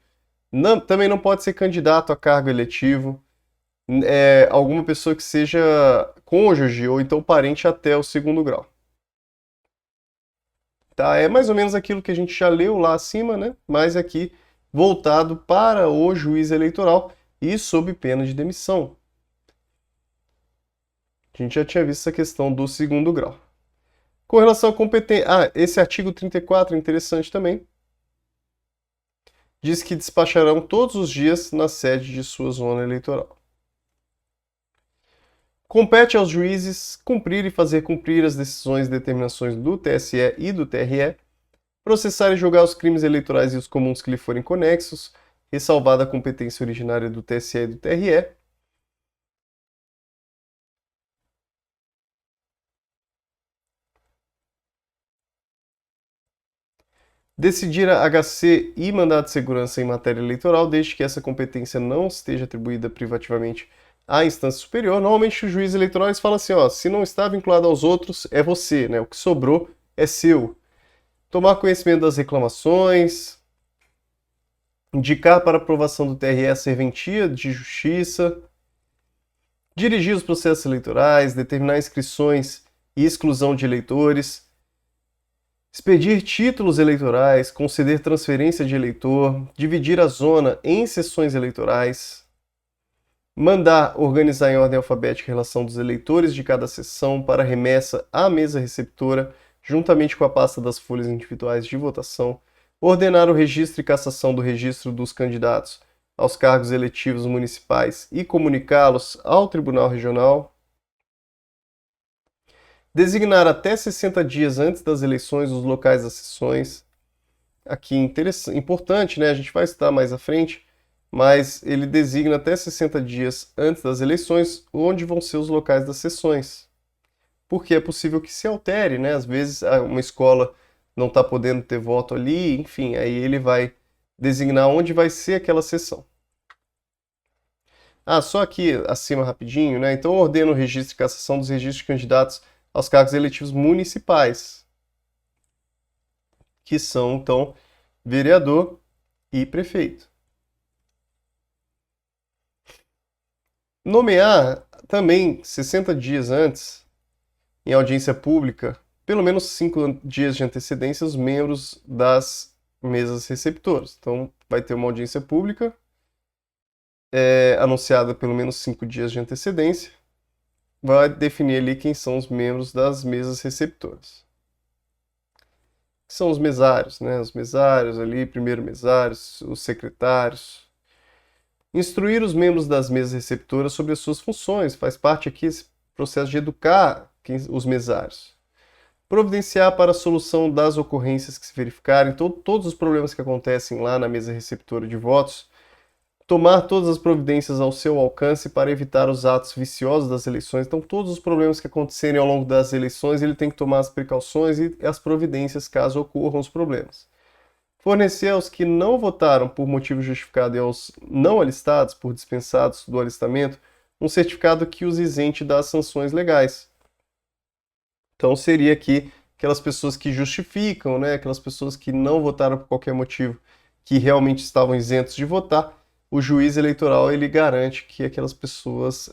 Também não pode ser candidato a cargo eletivo. Alguma pessoa que seja cônjuge ou então parente até o segundo grau. Tá? É mais ou menos aquilo que a gente já leu lá acima, né? Mas aqui voltado para o juiz eleitoral e sob pena de demissão. A gente já tinha visto essa questão do segundo grau. Com relação à competência... esse artigo 34 é interessante também. Diz que despacharão todos os dias na sede de sua zona eleitoral. Compete aos juízes cumprir e fazer cumprir as decisões e determinações do TSE e do TRE, processar e julgar os crimes eleitorais e os comuns que lhe forem conexos, ressalvada a competência originária do TSE e do TRE. Decidir a HC e mandado de segurança em matéria eleitoral, desde que essa competência não esteja atribuída privativamente à instância superior. Normalmente, os juízes eleitorais falam assim, ó, se não está vinculado aos outros, é você, né? O que sobrou é seu. Tomar conhecimento das reclamações, indicar para aprovação do TRE a serventia de justiça, dirigir os processos eleitorais, determinar inscrições e exclusão de eleitores, expedir títulos eleitorais, conceder transferência de eleitor, dividir a zona em sessões eleitorais, mandar organizar em ordem alfabética a relação dos eleitores de cada sessão para remessa à mesa receptora, juntamente com a pasta das folhas individuais de votação, ordenar o registro e cassação do registro dos candidatos aos cargos eletivos municipais e comunicá-los ao Tribunal Regional, designar até 60 dias antes das eleições os locais das sessões. Aqui importante, né? A gente vai citar mais à frente, mas ele designa até 60 dias antes das eleições onde vão ser os locais das sessões. Porque é possível que se altere, né? Às vezes uma escola não está podendo ter voto ali, enfim, aí ele vai designar onde vai ser aquela sessão. Só aqui acima rapidinho, né? Então ordena o registro e cassação dos registros de candidatos aos cargos eletivos municipais, que são, então, vereador e prefeito. Nomear também 60 dias antes, em audiência pública, pelo menos 5 dias de antecedência, os membros das mesas receptoras. Então, vai ter uma audiência pública anunciada pelo menos 5 dias de antecedência, vai definir ali quem são os membros das mesas receptoras. Que são os mesários, né? Os mesários ali, primeiro mesários, os secretários. Instruir os membros das mesas receptoras sobre as suas funções, faz parte aqui esse processo de educar os mesários. Providenciar para a solução das ocorrências que se verificarem, todos os problemas que acontecem lá na mesa receptora de votos, tomar todas as providências ao seu alcance para evitar os atos viciosos das eleições. Então, todos os problemas que acontecerem ao longo das eleições, ele tem que tomar as precauções e as providências caso ocorram os problemas. Fornecer aos que não votaram por motivo justificado e aos não alistados, por dispensados do alistamento, um certificado que os isente das sanções legais. Então, seria aqui aquelas pessoas que justificam, né? Aquelas pessoas que não votaram por qualquer motivo, que realmente estavam isentos de votar. O juiz eleitoral ele garante que aquelas pessoas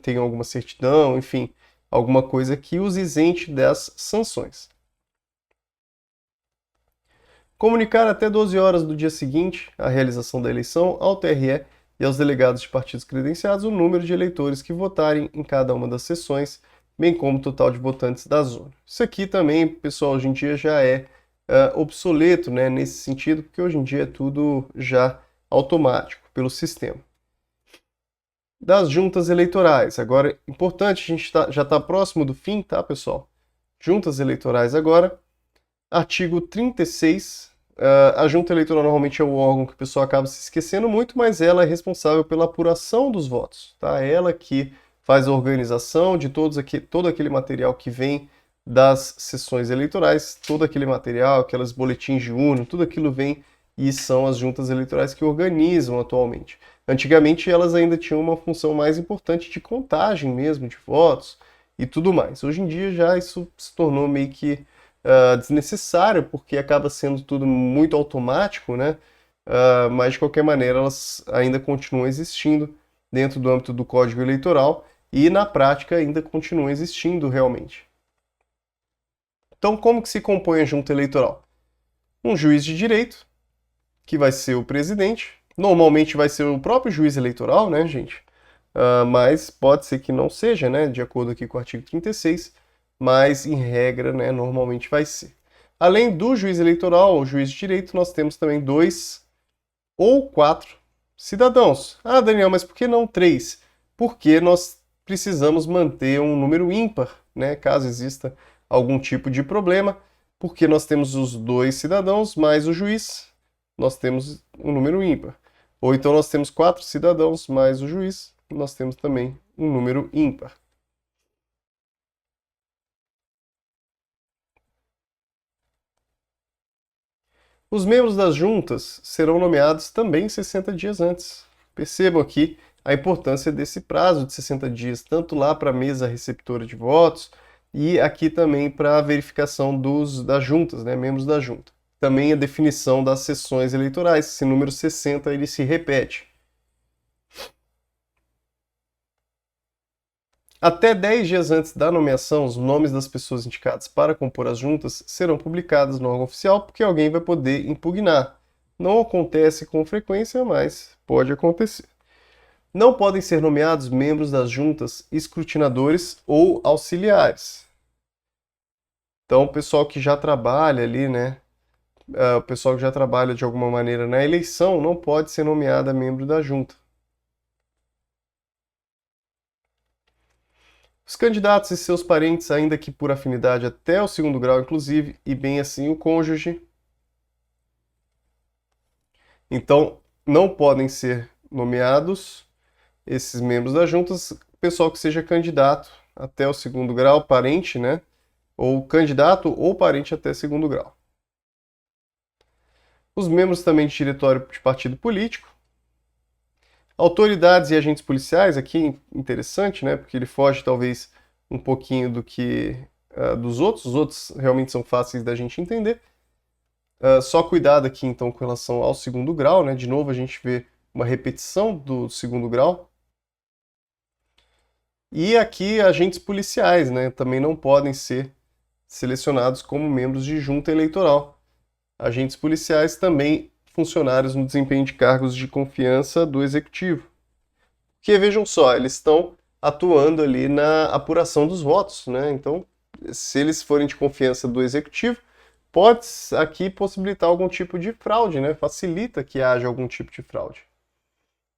tenham alguma certidão, enfim, alguma coisa que os isente das sanções. Comunicar até 12 horas do dia seguinte à realização da eleição ao TRE e aos delegados de partidos credenciados o número de eleitores que votarem em cada uma das sessões, bem como o total de votantes da zona. Isso aqui também, pessoal, hoje em dia já é obsoleto, né, nesse sentido, porque hoje em dia é tudo já automático pelo sistema. Das juntas eleitorais. Agora, importante, a gente já está próximo do fim, tá, pessoal? Juntas eleitorais agora. Artigo 36. A junta eleitoral normalmente é o órgão que o pessoal acaba se esquecendo muito, mas ela é responsável pela apuração dos votos, tá? Ela que faz a organização de todo aquele material que vem das sessões eleitorais, todo aquele material, aquelas boletins de urna, tudo aquilo vem e são as juntas eleitorais que organizam atualmente. Antigamente elas ainda tinham uma função mais importante de contagem mesmo de votos e tudo mais. Hoje em dia já isso se tornou meio que desnecessário, porque acaba sendo tudo muito automático, né? Mas de qualquer maneira elas ainda continuam existindo dentro do âmbito do Código Eleitoral e na prática ainda continuam existindo realmente. Então, como que se compõe a junta eleitoral? Um juiz de direito, que vai ser o presidente. Normalmente vai ser o próprio juiz eleitoral, né, gente? Mas pode ser que não seja, né? De acordo aqui com o artigo 36. mas em regra, né, normalmente vai ser. Além do juiz eleitoral, o juiz de direito, nós temos também 2 ou 4 cidadãos. Ah, Daniel, mas por que não 3? Porque nós precisamos manter um número ímpar, né, caso exista algum tipo de problema, porque nós temos os 2 cidadãos mais o juiz, nós temos um número ímpar. Ou então nós temos 4 cidadãos mais o juiz, nós temos também um número ímpar. Os membros das juntas serão nomeados também 60 dias antes. Percebam aqui a importância desse prazo de 60 dias, tanto lá para a mesa receptora de votos e aqui também para a verificação das juntas, né, membros da junta. Também a definição das sessões eleitorais, esse número 60 ele se repete. Até 10 dias antes da nomeação, os nomes das pessoas indicadas para compor as juntas serão publicados no órgão oficial, porque alguém vai poder impugnar. Não acontece com frequência, mas pode acontecer. Não podem ser nomeados membros das juntas escrutinadores ou auxiliares. Então, o pessoal que já trabalha ali, né? O pessoal que já trabalha de alguma maneira na eleição não pode ser nomeado membro da junta. Os candidatos e seus parentes, ainda que por afinidade até o segundo grau, inclusive, e bem assim o cônjuge. Então, não podem ser nomeados esses membros das juntas, pessoal que seja candidato até o segundo grau, parente, né? Ou candidato ou parente até segundo grau. Os membros também de diretório de partido político. Autoridades e agentes policiais, aqui interessante, né? Porque ele foge talvez um pouquinho do que dos outros. Os outros realmente são fáceis da gente entender. Só cuidado aqui então com relação ao segundo grau, né? De novo a gente vê uma repetição do segundo grau. E aqui agentes policiais, né? Também não podem ser selecionados como membros de junta eleitoral. Agentes policiais também funcionários no desempenho de cargos de confiança do executivo. Porque vejam só, eles estão atuando ali na apuração dos votos, né? Então, se eles forem de confiança do executivo, pode aqui possibilitar algum tipo de fraude, né? Facilita que haja algum tipo de fraude.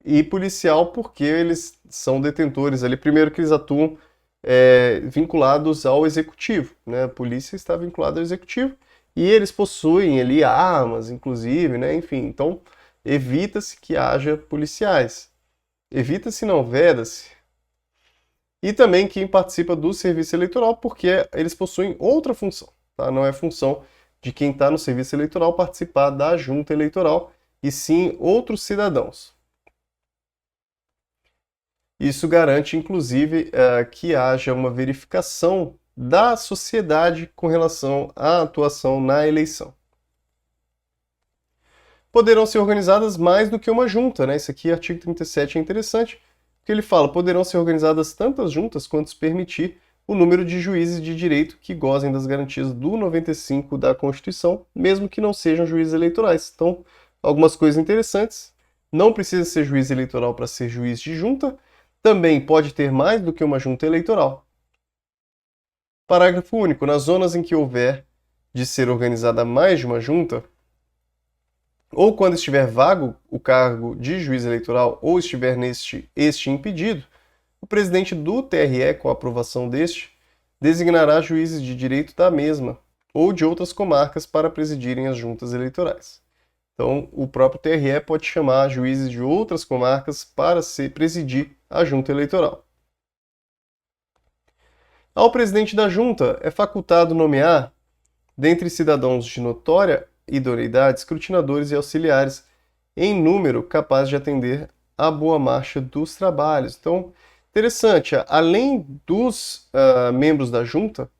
E policial porque eles são detentores ali, primeiro que eles atuam vinculados ao executivo, né? A polícia está vinculada ao executivo e eles possuem ali armas, inclusive, né? Enfim, então evita-se que haja policiais. Evita-se, não veda-se. E também quem participa do serviço eleitoral, porque eles possuem outra função, tá? Não é função de quem está no serviço eleitoral participar da junta eleitoral, e sim outros cidadãos. Isso garante, inclusive, que haja uma verificação da sociedade com relação à atuação na eleição. Poderão ser organizadas mais do que uma junta, né? Isso aqui, artigo 37, é interessante, porque ele fala, poderão ser organizadas tantas juntas quanto se permitir o número de juízes de direito que gozem das garantias do 95 da Constituição, mesmo que não sejam juízes eleitorais. Então, algumas coisas interessantes. Não precisa ser juiz eleitoral para ser juiz de junta. Também pode ter mais do que uma junta eleitoral. Parágrafo único. Nas zonas em que houver de ser organizada mais de uma junta, ou quando estiver vago o cargo de juiz eleitoral ou estiver este impedido, o presidente do TRE, com a aprovação deste, designará juízes de direito da mesma ou de outras comarcas para presidirem as juntas eleitorais. Então, o próprio TRE pode chamar juízes de outras comarcas para presidir a junta eleitoral. Ao presidente da junta é facultado nomear, dentre cidadãos de notória idoneidade, escrutinadores e auxiliares, em número capaz de atender à boa marcha dos trabalhos. Então, interessante, além dos membros da junta,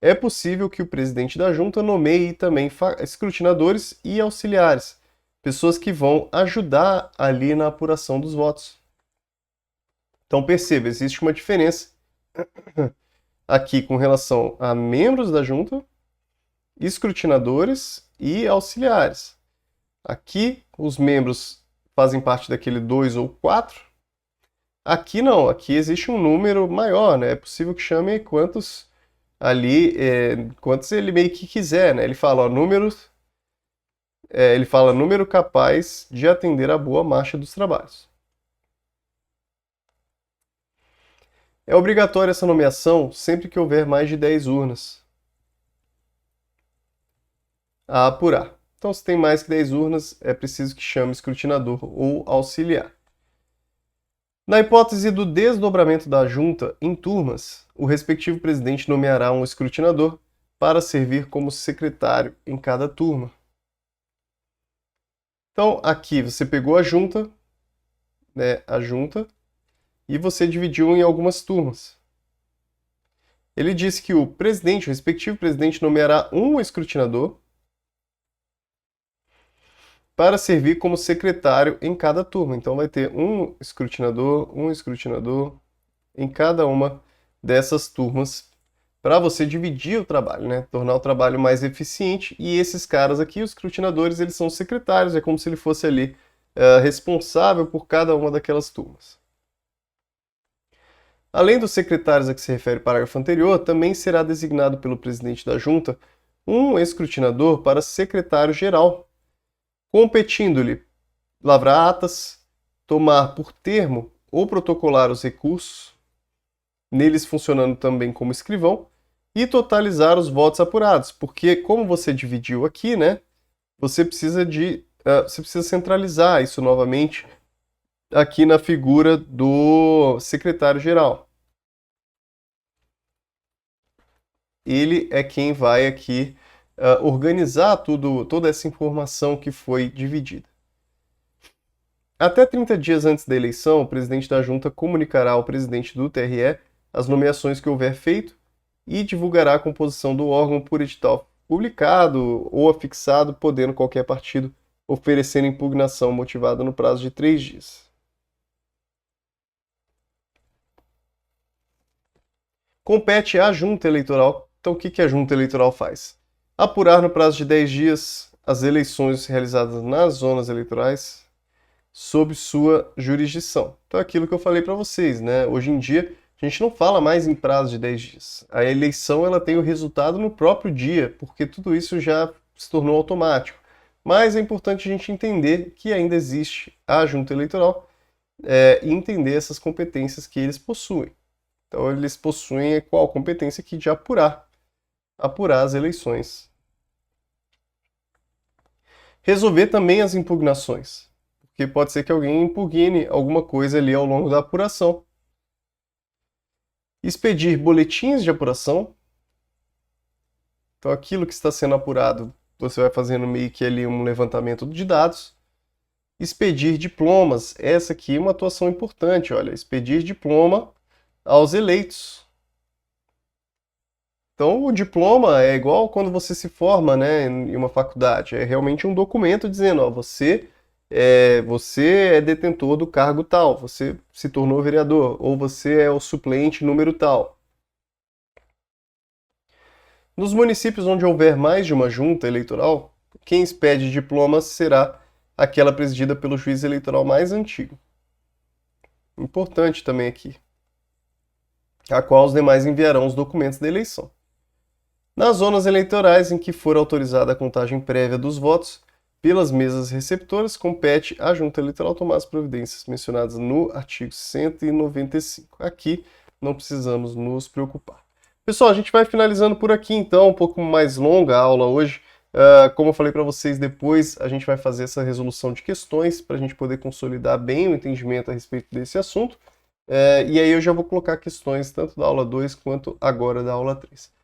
é possível que o presidente da junta nomeie também escrutinadores e auxiliares, pessoas que vão ajudar ali na apuração dos votos. Então perceba, existe uma diferença aqui com relação a membros da junta, escrutinadores e auxiliares. Aqui os membros fazem parte daquele 2 ou 4. Aqui não, aqui existe um número maior, né? É possível que chame quantos ali quantos ele meio que quiser, né? Ele fala, ó, ele fala número capaz de atender a boa marcha dos trabalhos. É obrigatória essa nomeação sempre que houver mais de 10 urnas a apurar. Então, se tem mais que 10 urnas, é preciso que chame escrutinador ou auxiliar. Na hipótese do desdobramento da junta em turmas, o respectivo presidente nomeará um escrutinador para servir como secretário em cada turma. Então, aqui você pegou a junta, né, e você dividiu em algumas turmas. Ele disse que o respectivo presidente, nomeará um escrutinador para servir como secretário em cada turma. Então vai ter um escrutinador em cada uma dessas turmas para você dividir o trabalho, né? Tornar o trabalho mais eficiente. E esses caras aqui, os escrutinadores, eles são secretários, é como se ele fosse ali responsável por cada uma daquelas turmas. Além dos secretários a que se refere o parágrafo anterior, também será designado pelo presidente da junta um escrutinador para secretário-geral, competindo-lhe lavrar atas, tomar por termo ou protocolar os recursos, neles funcionando também como escrivão, e totalizar os votos apurados, porque como você dividiu aqui, né, você precisa centralizar isso novamente aqui na figura do secretário-geral. Ele é quem vai aqui organizar toda essa informação que foi dividida. Até 30 dias antes da eleição, o presidente da junta comunicará ao presidente do TRE as nomeações que houver feito e divulgará a composição do órgão por edital publicado ou afixado, podendo qualquer partido oferecer impugnação motivada no prazo de 3 dias. Compete à junta eleitoral. Então, o que a junta eleitoral faz? Apurar no prazo de 10 dias as eleições realizadas nas zonas eleitorais sob sua jurisdição. Então, é aquilo que eu falei para vocês, né? Hoje em dia, a gente não fala mais em prazo de 10 dias. A eleição ela tem o resultado no próprio dia, porque tudo isso já se tornou automático. Mas é importante a gente entender que ainda existe a junta eleitoral e entender essas competências que eles possuem. Então, eles possuem qual competência aqui de apurar as eleições. Resolver também as impugnações, porque pode ser que alguém impugne alguma coisa ali ao longo da apuração. Expedir boletins de apuração. Então, aquilo que está sendo apurado, você vai fazendo meio que ali um levantamento de dados. Expedir diplomas. Essa aqui é uma atuação importante, olha. Expedir diploma aos eleitos. Então, o diploma é igual quando você se forma, né, em uma faculdade. É realmente um documento dizendo, ó, você é detentor do cargo tal, você se tornou vereador, ou você é o suplente número tal. Nos municípios onde houver mais de uma junta eleitoral, quem expede diplomas será aquela presidida pelo juiz eleitoral mais antigo. Importante também aqui, a qual os demais enviarão os documentos da eleição. Nas zonas eleitorais em que for autorizada a contagem prévia dos votos pelas mesas receptoras, compete à Junta Eleitoral tomar as providências mencionadas no artigo 195. Aqui não precisamos nos preocupar. Pessoal, a gente vai finalizando por aqui então, um pouco mais longa a aula hoje. Como eu falei para vocês, depois a gente vai fazer essa resolução de questões para a gente poder consolidar bem o entendimento a respeito desse assunto. E aí eu já vou colocar questões tanto da aula 2 quanto agora da aula 3.